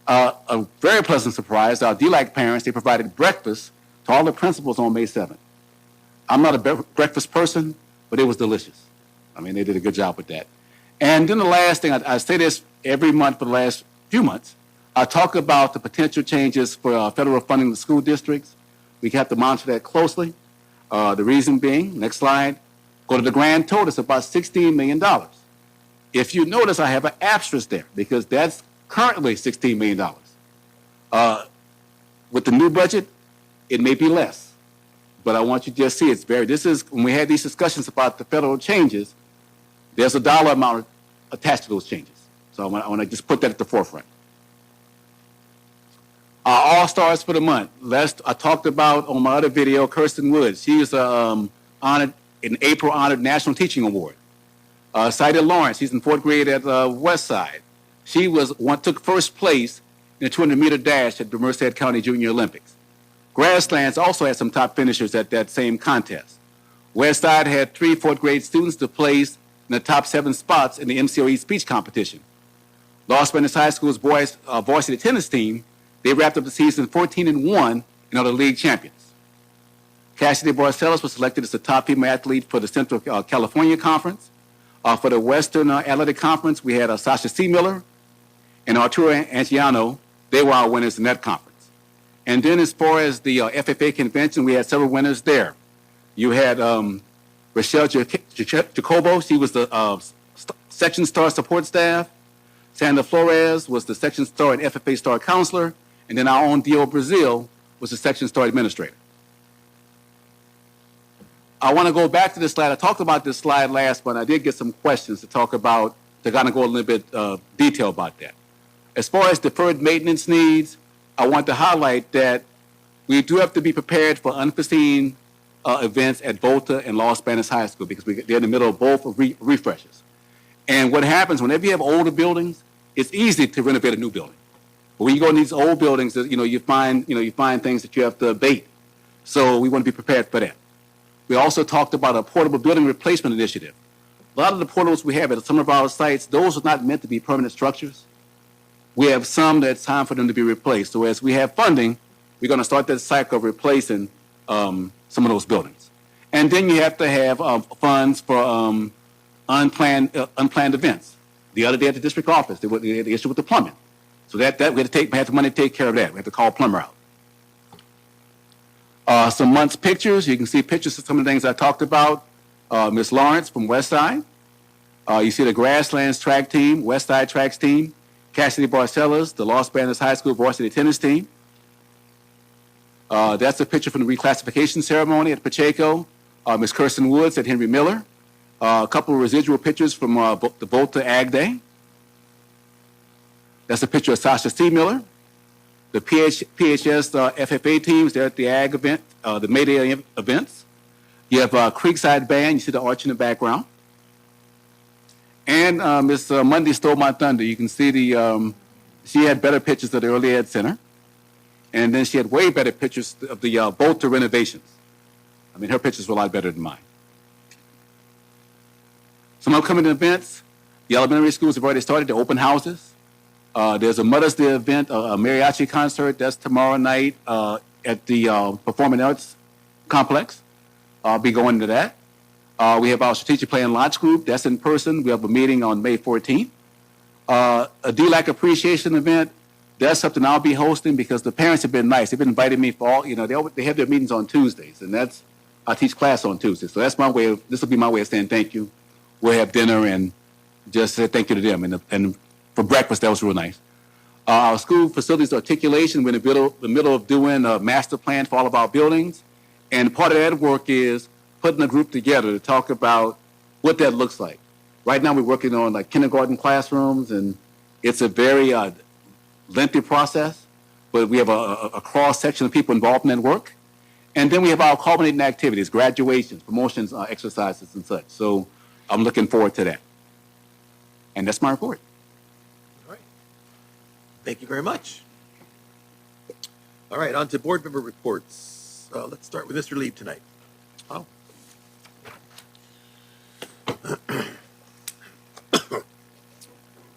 A very pleasant surprise, our DLAC parents, they provided breakfast to all the principals on May 7th. I'm not a breakfast person, but it was delicious. I mean, they did a good job with that. And then the last thing, I say this every month for the last few months, I talk about the potential changes for federal funding to school districts. We have to monitor that closely. The reason being, next slide, go to the grand total, it's about $16 million. If you notice, I have an asterisk there because that's currently $16 million. With the new budget, it may be less. But I want you to just see this is, when we had these discussions about the federal changes, there's a dollar amount attached to those changes. So I want to just put that at the forefront. Our All-Stars for the month. I talked about on my other video, Kirsten Woods. She was honored in April honored National Teaching Award. Saida Lawrence, she's in 4th grade at West Side. She took first place in the 200-meter dash at the Merced County Junior Olympics. Grasslands also had some top finishers at that same contest. West Side had 3 4th grade students to place in the top 7 spots in the MCOE speech competition. Los Banos High School's varsity tennis team, they wrapped up the season 14-1 and are the league champions. Cassidy Barcelos was selected as the top female athlete for the Central California Conference. For the Western Athletic Conference, we had Sasha C. Miller and Arturo Angiano. They were our winners in that conference. And then as far as the FFA convention, we had several winners there. You had Rochelle Jacobo. She was the section star support staff. Sandra Flores was the section star and FFA star counselor. And then our own Dio Brazil was the section star administrator. I want to go back to this slide. I talked about this slide last, but I did get some questions to kind of go a little bit detail about that. As far as deferred maintenance needs, I want to highlight that we do have to be prepared for unforeseen events at Volta and Los Banos High School because they're in the middle of both refreshes. And what happens whenever you have older buildings, it's easy to renovate a new building. But when you go in these old buildings, you find things that you have to abate. So we want to be prepared for that. We also talked about a portable building replacement initiative. A lot of the portables we have at some of our sites, those are not meant to be permanent structures. We have some that's time for them to be replaced. So as we have funding, we're going to start that cycle of replacing some of those buildings. And then you have to have funds for unplanned events. The other day at the district office, they had the issue with the plumbing. So we had the money to take care of that. We had to call a plumber out. Some month's pictures. You can see pictures of some of the things I talked about. Miss Lawrence from West Side. You see the Grasslands track team, West Side tracks team. Cassidy Barcelos, the Los Banos High School varsity tennis team. That's a picture from the reclassification ceremony at Pacheco. Miss Kirsten Woods at Henry Miller. A couple of residual pictures from the Volta Ag Day. That's a picture of Sasha C. Miller. The PHS FFA teams, they're at the Ag event, the May Day events. You have Creekside Band, you see the arch in the background. And Miss Monday stole my thunder. You can see she had better pictures of the Early Ed Center. And then she had way better pictures of the Volta renovations. I mean, her pictures were a lot better than mine. Some upcoming events. The elementary schools have already started the open houses. There's a Mother's Day event, a mariachi concert. That's tomorrow night at the Performing Arts Complex. I'll be going to that. We have our strategic plan launch group. That's in person. We have a meeting on May 14th. A DLAC appreciation event. That's something I'll be hosting because the parents have been nice. They've been inviting me for all, they have their meetings on Tuesdays, and I teach class on Tuesdays. So that's my way this will be my way of saying thank you. We'll have dinner and just say thank you to them. And for breakfast, that was real nice. Our school facilities articulation, we're in the middle of doing a master plan for all of our buildings. And part of that work is putting a group together to talk about what that looks like. Right now, we're working on like kindergarten classrooms, and it's a very lengthy process, but we have a cross-section of people involved in that work. And then we have our culminating activities, graduations, promotions, exercises, and such. So I'm looking forward to that. And that's my report. All right. Thank you very much. All right, on to board member reports. Let's start with Mr. Lieb tonight. Oh.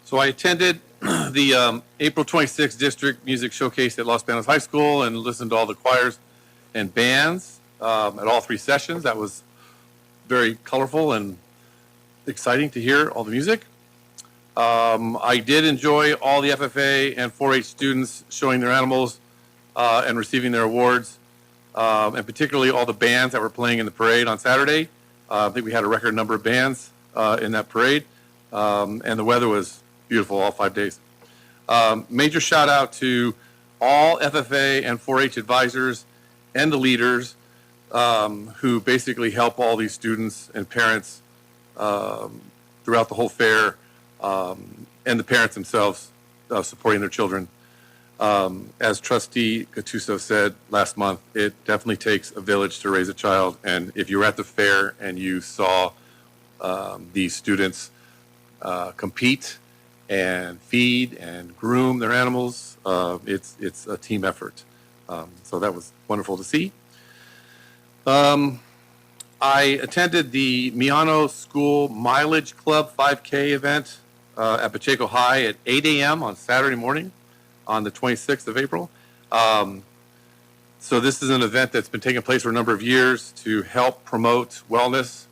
So I attended the April 26th District Music Showcase at Los Banos High School and listened to all the choirs and bands at all three sessions. That was very colorful and exciting to hear all the music. I did enjoy all the FFA and 4-H students showing their animals and receiving their awards, and particularly all the bands that were playing in the parade on Saturday. I think we had a record number of bands in that parade, and the weather was beautiful all 5 days. Major shout out to all FFA and 4-H advisors and the leaders who basically help all these students and parents throughout the whole fair, and the parents themselves supporting their children. As Trustee Gattuso said last month, it definitely takes a village to raise a child. And if you were at the fair and you saw these students compete and feed and groom their animals, it's a team effort. So that was wonderful to see. I attended the Miano School Mileage Club 5K event at Pacheco High at 8 a.m. on Saturday morning on the 26th of April. So this is an event that's been taking place for a number of years to help promote wellness.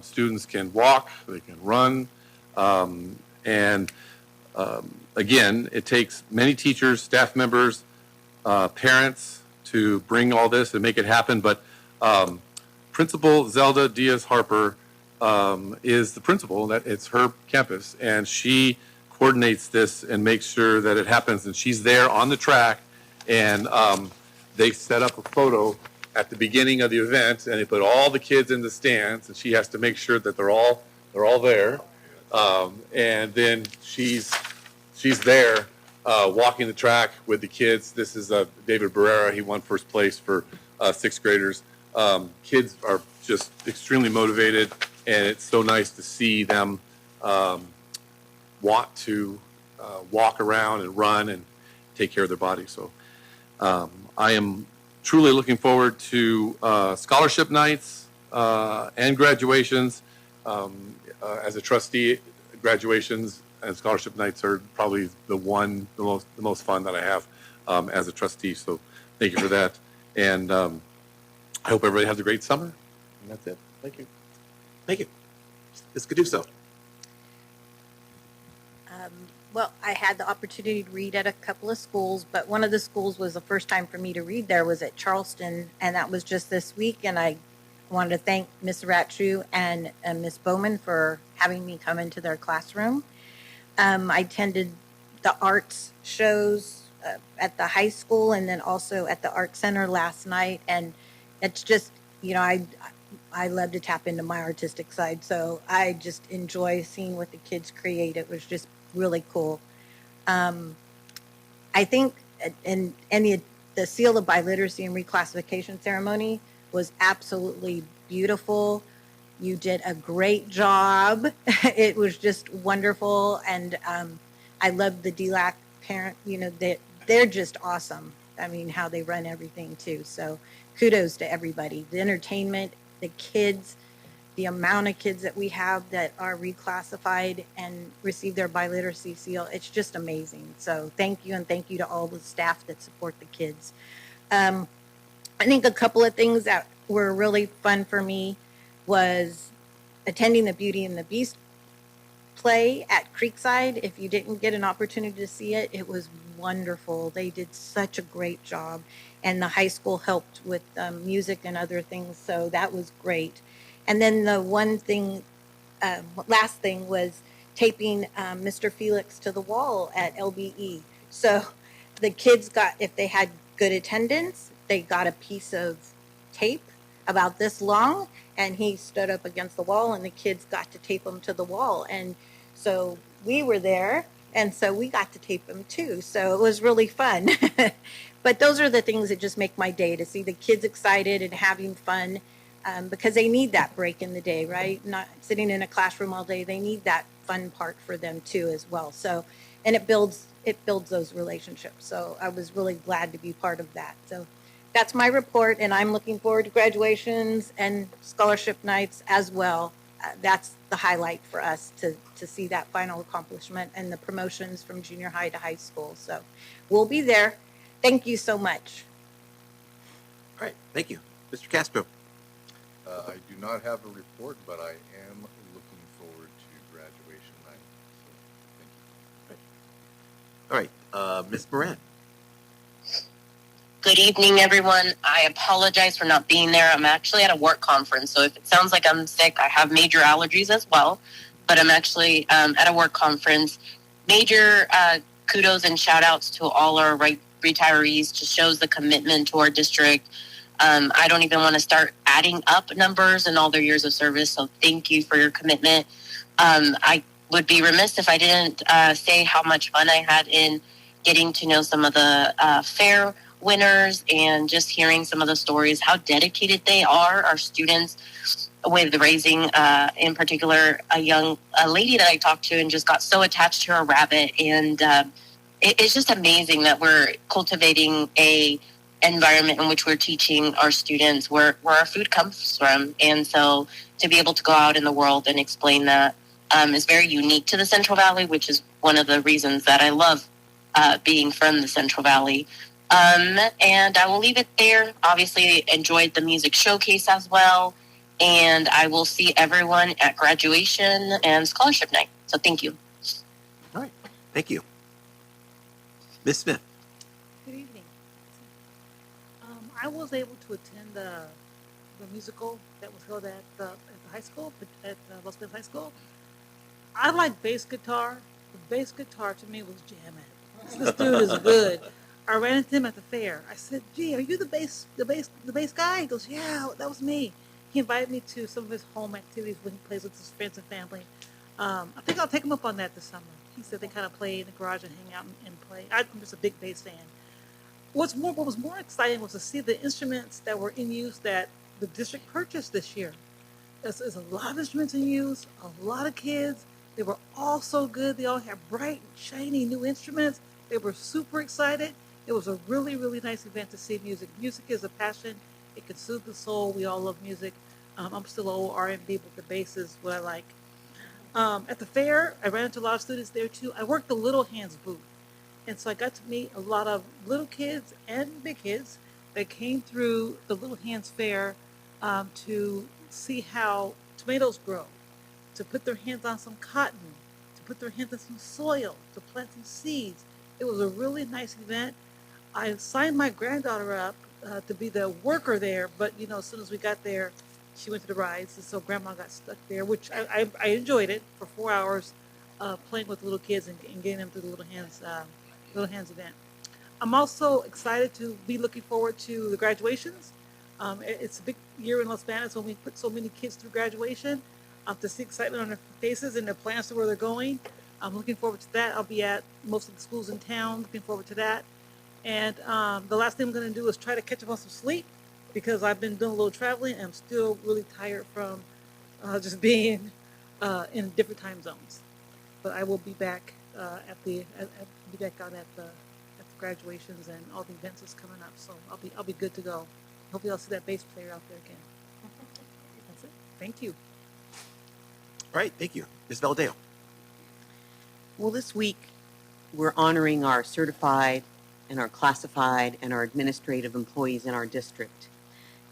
Students can walk, they can run, and again, it takes many teachers, staff members, parents to bring all this and make it happen. But Principal Zelda Diaz Harper is the principal. That it's her campus, and she coordinates this and makes sure that it happens. And she's there on the track, and they set up a photo at the beginning of the event, and they put all the kids in the stands, and she has to make sure that they're all there. And then she's there walking the track with the kids. This is David Barrera. He won first place for sixth graders. Kids are just extremely motivated, and it's so nice to see them want to walk around and run and take care of their bodies. So I am truly looking forward to scholarship nights and graduations. As a trustee, graduations and scholarship nights are probably the most fun that I have as a trustee. So thank you for that. And I hope everybody has a great summer. And that's it. Thank you. Thank you. Ms. Caduso. Well, I had the opportunity to read at a couple of schools, but one of the schools was the first time for me to read there was at Charleston, and that was just this week. And I wanted to thank Ms. Ratchu and Ms. Bowman for having me come into their classroom. I attended the arts shows at the high school and then also at the art center last night. And it's just, I love to tap into my artistic side. So I just enjoy seeing what the kids create. It was just really cool. I think and the seal of biliteracy and reclassification ceremony was absolutely beautiful. You did a great job. It was just wonderful. And I love the DLAC parent, they're just awesome. I mean, how they run everything too. So kudos to everybody. The entertainment, the kids, the amount of kids that we have that are reclassified and receive their biliteracy seal, it's just amazing. So thank you, and thank you to all the staff that support the kids. I think a couple of things that were really fun for me was attending the Beauty and the Beast play at Creekside. If you didn't get an opportunity to see it, it was wonderful. They did such a great job, and the high school helped with music and other things, so that was great. And then the one thing, last thing was taping Mr. Felix to the wall at LBE. So the kids got, if they had good attendance, they got a piece of tape about this long, and he stood up against the wall, and the kids got to tape him to the wall. And so we were there, and so we got to tape him too. So it was really fun. But those are the things that just make my day, to see the kids excited and having fun, because they need that break in the day, right? Not sitting in a classroom all day. They need that fun part for them too as well. So, and it builds those relationships. So I was really glad to be part of that. So that's my report, and I'm looking forward to graduations and scholarship nights as well. That's the highlight for us, to see that final accomplishment and the promotions from junior high to high school. So we'll be there. Thank you so much. All right, thank you. Mr. Castro. I do not have a report, but I am looking forward to graduation night. So, thank you. All right, Ms. Moran. Good evening, everyone. I apologize for not being there. I'm actually at a work conference, so if it sounds like I'm sick, I have major allergies as well, but I'm actually at a work conference. Major kudos and shout outs to all our retirees. Just shows the commitment to our district. I don't even want to start adding up numbers and all their years of service, so thank you for your commitment. I would be remiss if I didn't say how much fun I had in getting to know some of the fair winners and just hearing some of the stories, how dedicated they are, our students, with raising, in particular, a lady that I talked to and just got so attached to her rabbit. And it's just amazing that we're cultivating a environment in which we're teaching our students where our food comes from. And so to be able to go out in the world and explain that is very unique to the Central Valley, which is one of the reasons that I love being from the Central Valley. And I will leave it there. Obviously enjoyed the music showcase as well. And I will see everyone at graduation and scholarship night. So thank you. All right, thank you. Ms. Smith. Good evening. I was able to attend the musical that was held at the high school, at Los Angeles High School. I like bass guitar. The bass guitar to me was jamming. This dude is good. I ran into him at the fair. I said, "Gee, are you the bass guy?" He goes, "Yeah, that was me." He invited me to some of his home activities when he plays with his friends and family. I think I'll take him up on that this summer. He said they kind of play in the garage and hang out and play. I'm just a big bass fan. What was more exciting was to see the instruments that were in use that the district purchased this year. There's a lot of instruments in use, a lot of kids. They were all so good. They all had bright, shiny new instruments. They were super excited. It was a really, really nice event to see music. Music is a passion. It can soothe the soul. We all love music. I'm still old R&B, but the bass is what I like. At the fair, I ran into a lot of students there too. I worked the Little Hands booth. And so I got to meet a lot of little kids and big kids that came through the Little Hands Fair to see how tomatoes grow, to put their hands on some cotton, to put their hands on some soil, to plant some seeds. It was a really nice event. I signed my granddaughter up to be the worker there, but as soon as we got there, she went to the rides, and so Grandma got stuck there, which I enjoyed it for 4 hours, playing with little kids and getting them through the Little Hands event. I'm also excited to be looking forward to the graduations. It's a big year in Los Banos when we put so many kids through graduation. To see excitement on their faces and their plans to where they're going. I'm looking forward to that. I'll be at most of the schools in town, looking forward to that. And the last thing I'm going to do is try to catch up on some sleep, because I've been doing a little traveling and I'm still really tired from just being in different time zones. But I will be back be back out at the graduations and all the events that's coming up. So I'll be good to go. hopefully I'll see that bass player out there again. That's it. Thank you. All right, thank you. Ms. Valadeo. Well, this week, we're honoring our certified and our classified and our administrative employees in our district.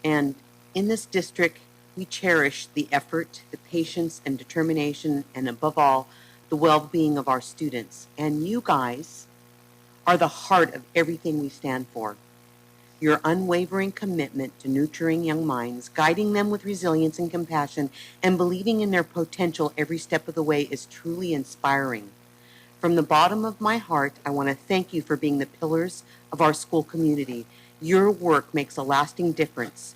And in this district, we cherish the effort, the patience, and determination, and above all, the well-being of our students. And you guys are the heart of everything we stand for. Your unwavering commitment to nurturing young minds, guiding them with resilience and compassion, and believing in their potential every step of the way is truly inspiring. From the bottom of my heart, I want to thank you for being the pillars of our school community. Your work makes a lasting difference.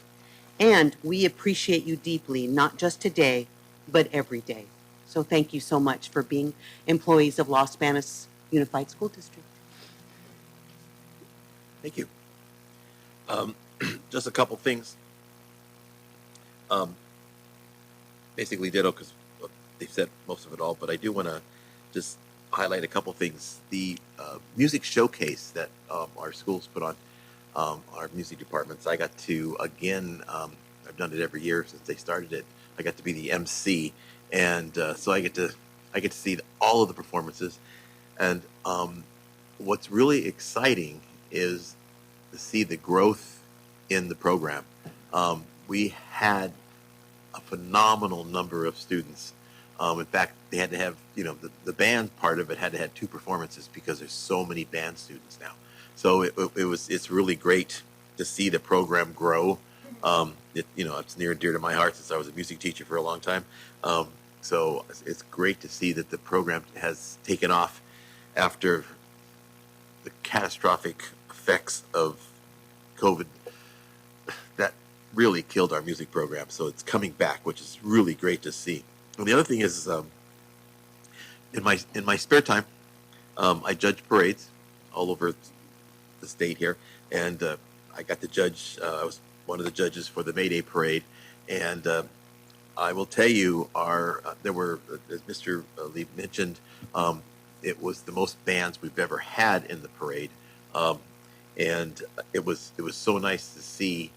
And we appreciate you deeply, not just today, but every day. So thank you so much for being employees of Los Banos Unified School District. Thank you. Just a couple things. Basically ditto because they've said most of it all, but I do want to just highlight a couple things. The music showcase that our schools put on, our music departments, I got to, again, I've done it every year since they started it. I got to be the MC, and so I get to see all of the performances. And what's really exciting is to see the growth in the program. We had a phenomenal number of students. In fact, they had to have, the band part of it had to have 2 performances because there's so many band students now. So it's really great to see the program grow. It's near and dear to my heart since I was a music teacher for a long time. So it's great to see that the program has taken off after the catastrophic effects of COVID that really killed our music program. So it's coming back, which is really great to see. And the other thing is, in my spare time, I judge parades all over the state here, and I got to judge. I was one of the judges for the May Day parade, and I will tell you, there were, as Mr. Lee mentioned, it was the most bands we've ever had in the parade, and it was so nice to see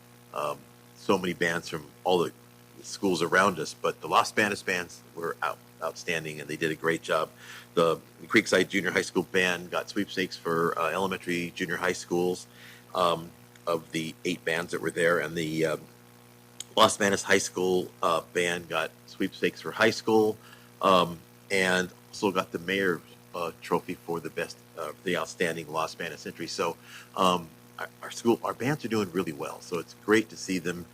so many bands from all the schools around us. But the Los Banos bands were outstanding, and they did a great job. The Creekside Junior High School band got sweepstakes for elementary, junior high schools of the 8 bands that were there, and the Los Banos High School band got sweepstakes for high school, and also got the mayor trophy for the best, the outstanding Los Banos entry. So our bands are doing really well. So it's great to see them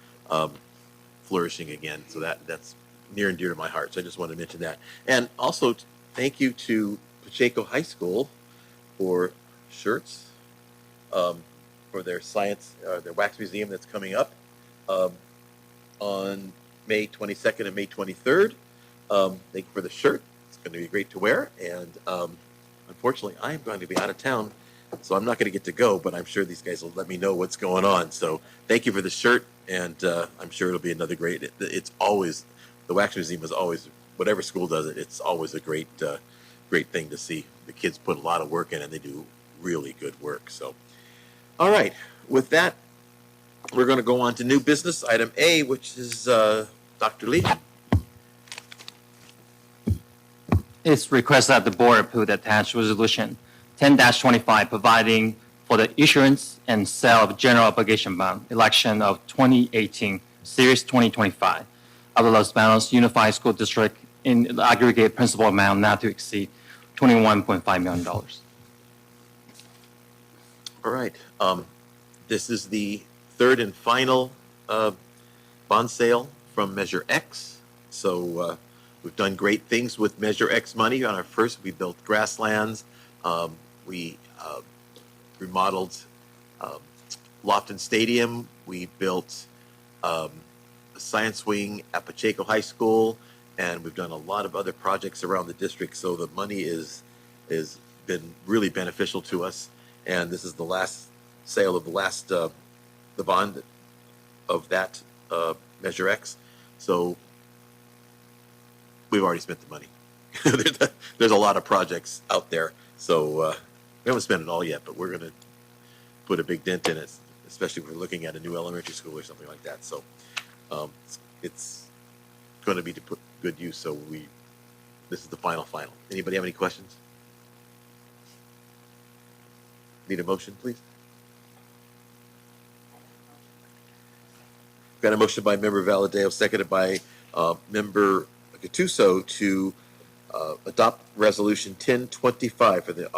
flourishing again. So that's near and dear to my heart. So I just wanted to mention that. And also thank you to Pacheco High School for shirts, for their science, their wax museum that's coming up on May 22nd and May 23rd. Thank you for the shirt. It's going to be great to wear. And unfortunately, I am going to be out of town, so I'm not going to get to go, but I'm sure these guys will let me know what's going on. So thank you for the shirt, and I'm sure it'll be another great, it's always, the Wax Museum is always, whatever school does it, it's always a great thing to see. The kids put a lot of work in, and they do really good work. So, all right, with that, we're going to go on to new business, item A, which is Dr. Lee. It's requested that the board approve the attached resolution 10-25, providing for the issuance and sale of general obligation bond, election of 2018, Series 2025, of the Los Banos Unified School District in the aggregate principal amount not to exceed $21.5 million. All right. This is the third and final bond sale from Measure X. So we've done great things with Measure X money. On our first, we built grasslands. We remodeled Lofton Stadium. We built a science wing at Pacheco High School, and we've done a lot of other projects around the district. So the money is been really beneficial to us. And this is the last sale of the bond of that Measure X. So we've already spent the money. There's a lot of projects out there. So we haven't spent it all yet, but we're going to put a big dent in it especially if we're looking at a new elementary school or something like that. So it's going to be to put good use. So this is the final. Anybody have any questions? Need a motion, please? Got a motion by Member Valadeo, seconded by Member Gattuso to adopt Resolution 1025 for the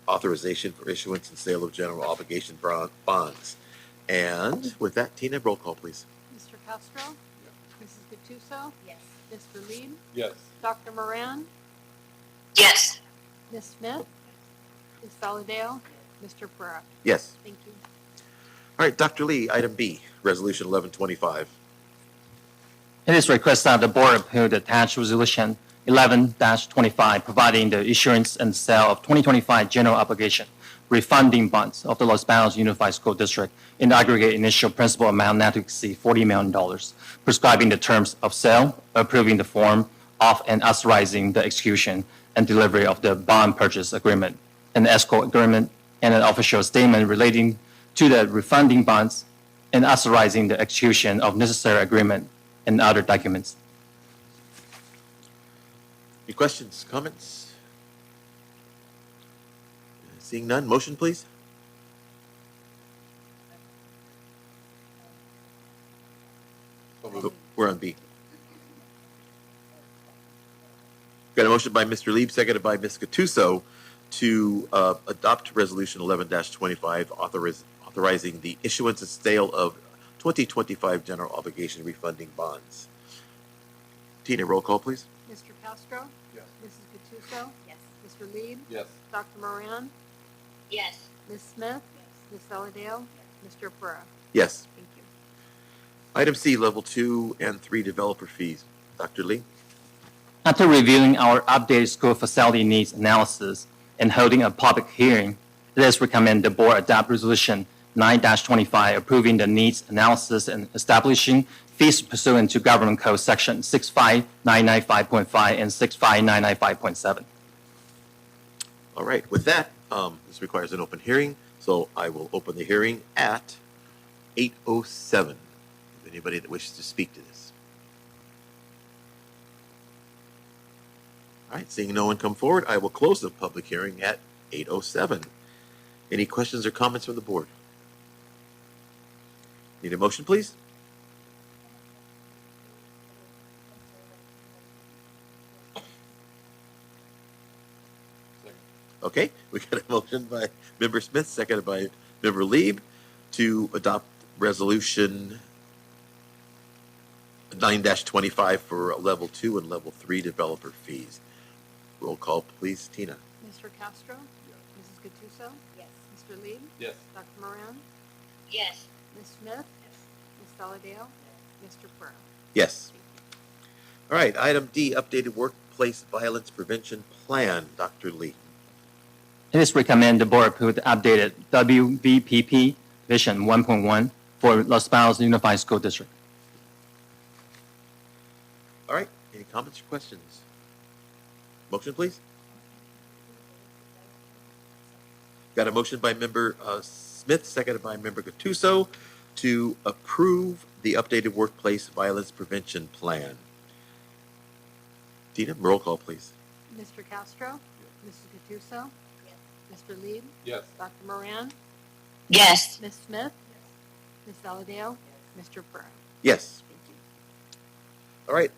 authorization for issuance and sale of general obligation bonds. And with that, Tina, roll call, please. Mr. Castro? Mrs. Gattuso? Yes. Mr. Lieb? Yes. Dr. Moran? Yes. Ms. Smith? Ms. Valadeo? Mr. Pereira? Yes. Thank you. All right, Dr. Lee, item B, Resolution 1125. It is requested that the board approve the attached resolution 11-25, providing the issuance and sale of 2025 general obligation refunding bonds of the Los Banos Unified School District in aggregate initial principal amount not to exceed $40 million, prescribing the terms of sale, approving the form of and authorizing the execution and delivery of the bond purchase agreement, an escrow agreement, and an official statement relating to the refunding bonds, and authorizing the execution of necessary agreement and other documents. Any questions, comments? Seeing none, motion, please. We're on B. Got a motion by Mr. Lieb, seconded by Ms. Gattuso to adopt Resolution 11-25, authorizing the issuance and sale of 2025 general obligation refunding bonds. Tina, roll call, please. Mr. Castro? Yes. Mrs. Gattuso? Yes. Mr. Lieb? Yes. Dr. Moran? Yes. Ms. Smith? Ms. Valadeo? Mr. Pereira? Yes. Thank you. Item C, Level 2 and 3 developer fees. Dr. Lee? After reviewing our updated school facility needs analysis and holding a public hearing, it is recommended the board adopt Resolution 9-25 approving the needs analysis and establishing fees pursuant to Government Code Section 65995.5 and 65995.7. All right, with that, this requires an open hearing, so I will open the hearing at 8:07. If anybody that wishes to speak to this. All right, seeing no one come forward, I will close the public hearing at 8:07. Any questions or comments from the board? Need a motion, please? Okay, we got a motion by Member Smith, seconded by Member Lieb, to adopt Resolution 9-25 for Level 2 and Level 3 developer fees. Roll call, please, Tina. Mr. Castro? Mrs. Gattuso? Yes. Mr. Lieb? Yes. Dr. Moran? Yes. Ms. Smith? Ms. Valadeo? Mr. Pereira? Yes. All right, item D, updated workplace violence prevention plan. Dr. Lee. It is recommended the board approve the updated WVPP Vision 1.1 for Los Banos Unified School District. All right, any comments or questions? Motion, please. Got a motion by Member Smith, seconded by Member Gattuso, to approve the updated workplace violence prevention plan. Tina, roll call, please. Mr. Castro? Mrs. Gattuso? Mr. Lieb? Yes. Dr. Moran? Yes. Ms. Smith? Ms. Valadeo? Mr. Pereira? Yes. All right,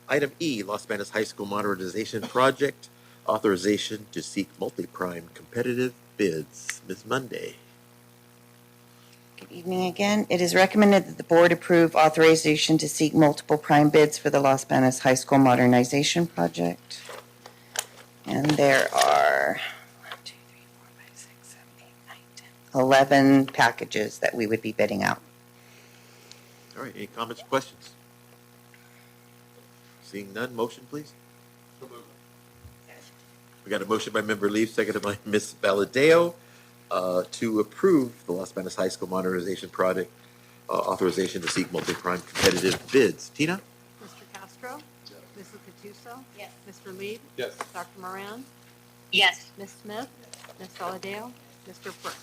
item E, Los Banos High School Modernization Project, authorization to seek multi-prime competitive bids. Ms. Monday. Good evening again. It is recommended that the board approve authorization to seek multiple prime bids for the Los Banos High School Modernization Project. And there are 11 packages that we would be bidding out. All right, any comments or questions? Seeing none, motion, please. So moved. We got a motion by Member Lee, seconded by Ms. Valadeo, to approve the Los Banos High School Modernization Project, authorization to seek multi-prime competitive bids. Tina? Mr. Castro? Yes. Mrs. Gattuso? Yes. Mr. Lieb? Yes. Dr. Moran? Yes. Ms. Smith? Ms. Valadeo? Mr. Pereira?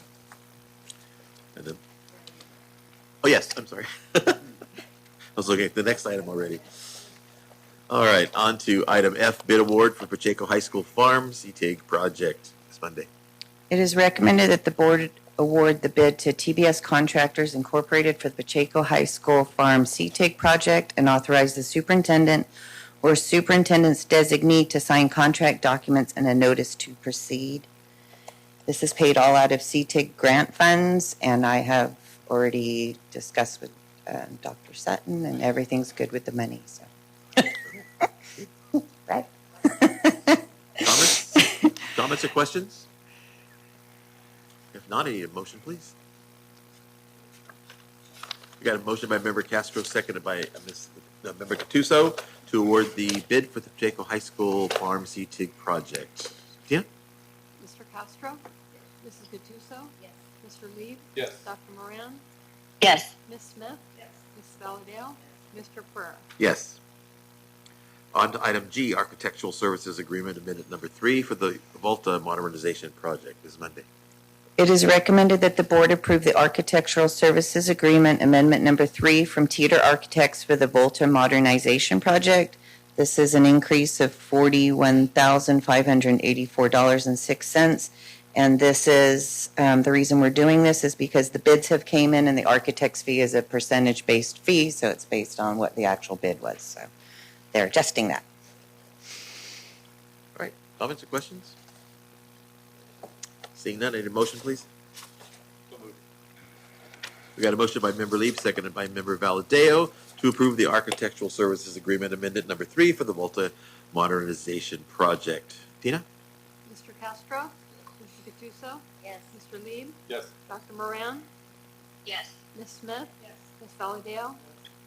And then Oh, yes, I'm sorry. I was looking at the next item already. All right, on to item F, bid award for Pacheco High School Farm CTAG project. Ms. Monday. It is recommended that the board award the bid to TBS Contractors Incorporated for the Pacheco High School Farm CTAG project and authorize the superintendent or superintendent's designee to sign contract documents and a notice to proceed. This is paid all out of CTAG grant funds, and I have already discussed with Dr. Sutton, and everything's good with the money. So, right? Comments? Comments or questions? If not, I need a motion, please. We got a motion by Member Castro, seconded by Member Gattuso to award the bid for the Pacheco High School Farm CTIG project. Tina? Mr. Castro? Mrs. Gattuso? Yes. Mr. Lieb? Yes. Dr. Moran? Yes. Ms. Smith? Yes. Ms. Valadale? Mr. Pereira? Yes. On to item G, Architectural Services Agreement Amendment Number 3 for the Volta Modernization Project. Ms. Monday. It is recommended that the board approve the Architectural Services Agreement Amendment Number 3 from Teeter Architects for the Volta Modernization Project. This is an increase of $41,584.06. And this is, the reason we're doing this is because the bids have came in and the architect's fee is a percentage-based fee, so it's based on what the actual bid was. So they're adjusting that. All right, comments or questions? Seeing none, I need a motion, please. We got a motion by Member Lieb, seconded by Member Valadeo to approve the Architectural Services Agreement Amendment Number 3 for the Volta Modernization Project. Tina? Mr. Castro? Mrs. Gattuso? Yes. Mr. Lieb? Yes. Dr. Moran? Yes. Ms. Smith? Yes. Ms. Valadale?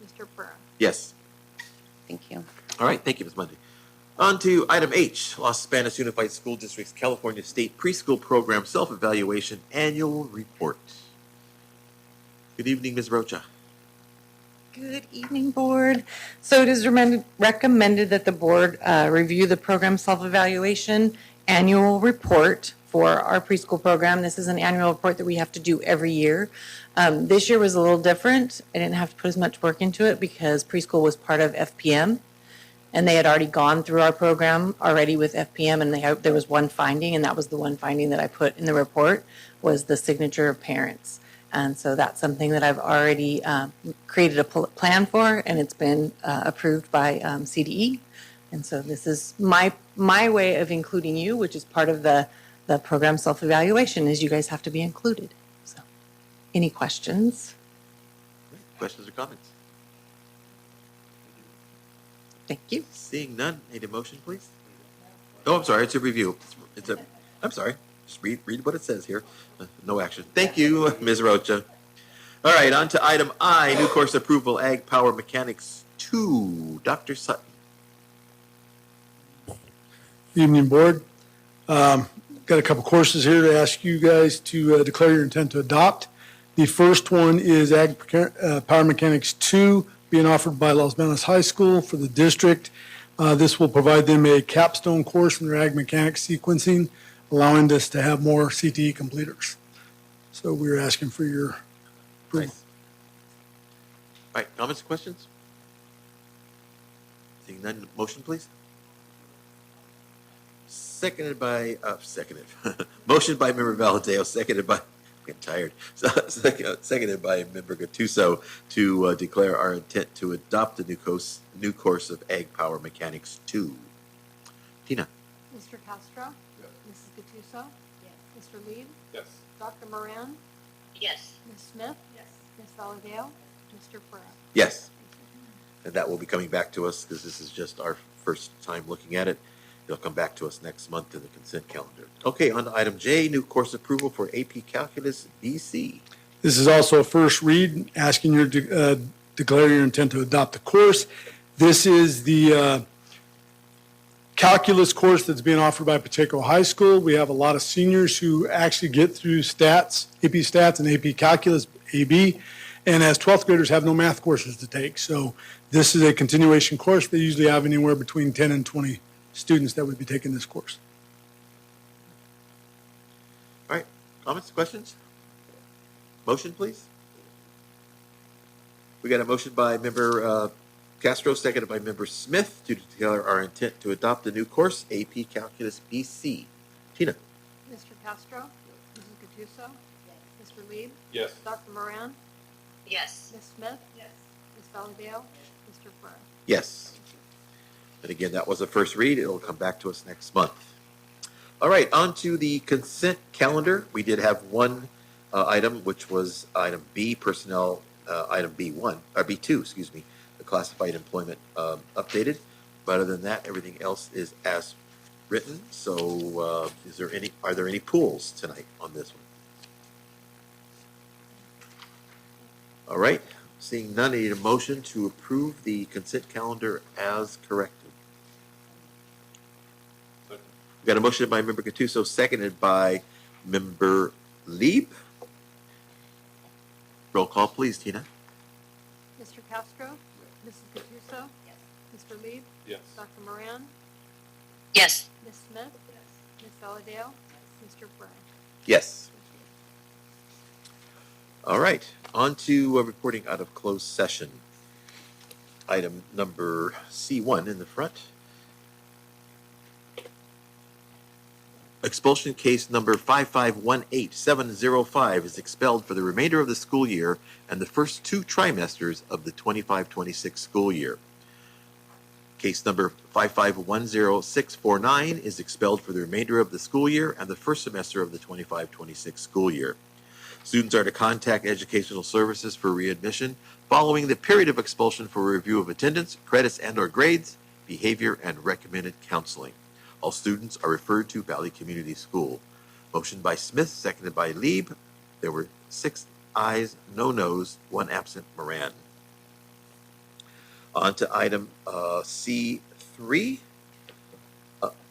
Mr. Pereira? Yes. Thank you. All right, thank you, Ms. Mundy. On to item H, Los Banos Unified School District's California State Preschool Program Self-Evaluation Annual Report. Good evening, Ms. Rocha. Good evening, Board. So it is recommended that the Board review the program self-evaluation annual report for our preschool program. This is an annual report that we have to do every year. This year was a little different. I didn't have to put as much work into it because preschool was part of FPM, and they had already gone through our program already with FPM, and there was one finding, and that was the one finding that I put in the report, was the signature of parents. And so that's something that I've already created a plan for, and it's been approved by CDE. And so this is my way of including you, which is part of the program self-evaluation, is you guys have to be included. So, any questions? Questions or comments? Thank you. Seeing none, need a motion, please? Oh, I'm sorry, it's a review. I'm sorry, just read what it says here. No action. Thank you, Ms. Rocha. All right, on to item I, new course approval, Ag Power Mechanics 2. Dr. Sutton. Evening, Board. Got a couple courses here to ask you guys to declare your intent to adopt. The first one is Ag Power Mechanics 2, being offered by Los Banos High School for the district. This will provide them a capstone course in their Ag Mechanics sequencing, allowing us to have more CTE completers. So we're asking for your approval. Nice. All right, comments, questions? Seeing none, motion, please. Motion by Member Valadeo, seconded by, I'm getting tired, seconded by Member Gattuso to declare our intent to adopt the new course of Ag Power Mechanics 2. Tina? Mr. Castro? Mrs. Gattuso? Yes. Mr. Lieb? Yes. Dr. Moran? Yes. Ms. Smith? Yes. Ms. Valadale? Mr. Pereira? Yes. And that will be coming back to us because this is just our first time looking at it. It'll come back to us next month in the consent calendar. Okay, on to item J, new course approval for AP Calculus BC. This is also a first read, asking you to declare your intent to adopt the course. This is the calculus course that's being offered by Pacheco High School. We have a lot of seniors who actually get through stats, AP Stats and AP Calculus, AB, and as 12th graders have no math courses to take. So this is a continuation course. They usually have anywhere between 10 and 20 students that would be taking this course. All right, comments, questions? Motion, please. We got a motion by member Castro, seconded by member Smith, to declare our intent to adopt the new course, AP Calculus BC. Tina? Mr. Castro? Mrs. Gattuso? Mr. Lieb? Yes. Dr. Moran? Yes. Ms. Smith? Yes. Ms. Valadao? Mr. Ferrer? Yes. And again, that was a first read. It'll come back to us next month. All right, on to the consent calendar. We did have one item, which was item B, personnel, item B1, or B2, excuse me, the classified employment updated. But other than that, everything else is as written. So are there any pulls tonight on this one? All right, seeing none, I need a motion to approve the consent calendar as corrected. We got a motion by member Gattuso, seconded by member Lieb. Roll call, please, Tina. Mr. Castro? Mrs. Gattuso? Yes. Mr. Lieb? Yes. Dr. Moran? Yes. Ms. Smith? Ms. Valadao? Mr. Ferrer? Yes. All right, on to reporting out of closed session. Item number C1 in the front. Expulsion case number 5518705 is expelled for the remainder of the school year and the first 2 trimesters of the 25-26 school year. Case number 5510649 is expelled for the remainder of the school year and the first semester of the 25-26 school year. Students are to contact Educational Services for readmission following the period of expulsion for review of attendance, credits and/or grades, behavior, and recommended counseling. All students are referred to Valley Community School. Motion by Smith, seconded by Lieb. There were 6 ayes, no nos, 1 absent, Moran. On to item C3,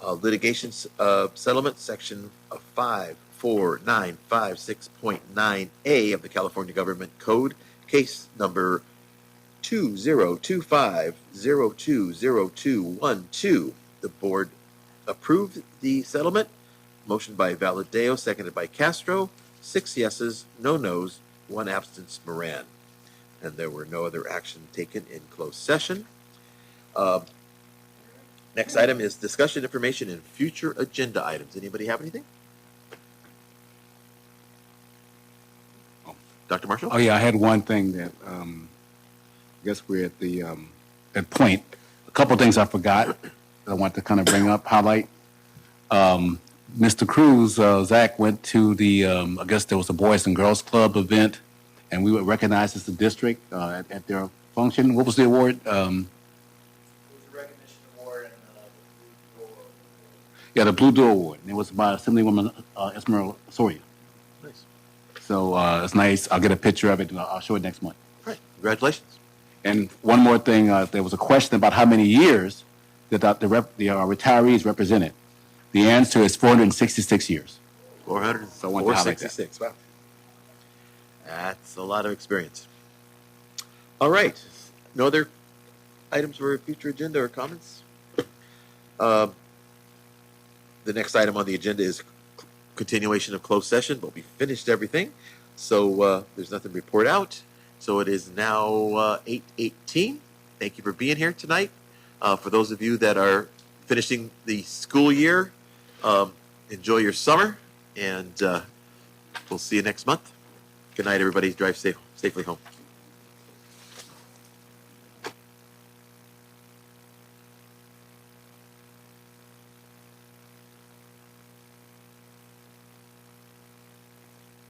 litigation settlement, section 54956.9A of the California Government Code, case number 2025020212. The board approved the settlement. Motion by Valadao, seconded by Castro. 6 yeses, no nos, 1 absence, Moran. And there were no other action taken in closed session. Next item is discussion information and future agenda items. Anybody have anything? Dr. Marshall? Oh, yeah, I had one thing that, I guess we're at the, at point. A couple things I forgot I want to kind of bring up, highlight. Mr. Cruz, Zach went to the, I guess there was a Boys and Girls Club event, and we were recognized as the district at their function. What was the award? It was a recognition award and the Blue Door. Yeah, the Blue Door Award. And it was by Assemblywoman Esmeralda Soria. Nice. So it's nice. I'll get a picture of it and I'll show it next month. All right, congratulations. And one more thing, there was a question about how many years that the retirees represented. The answer is 466 years. 466, wow. That's a lot of experience. All right, no other items for future agenda or comments? The next item on the agenda is continuation of closed session, but we finished everything. So there's nothing to report out. So it is now 8:18. Thank you for being here tonight. For those of you that are finishing the school year, enjoy your summer, and we'll see you next month. Good night, everybody. Drive safely home.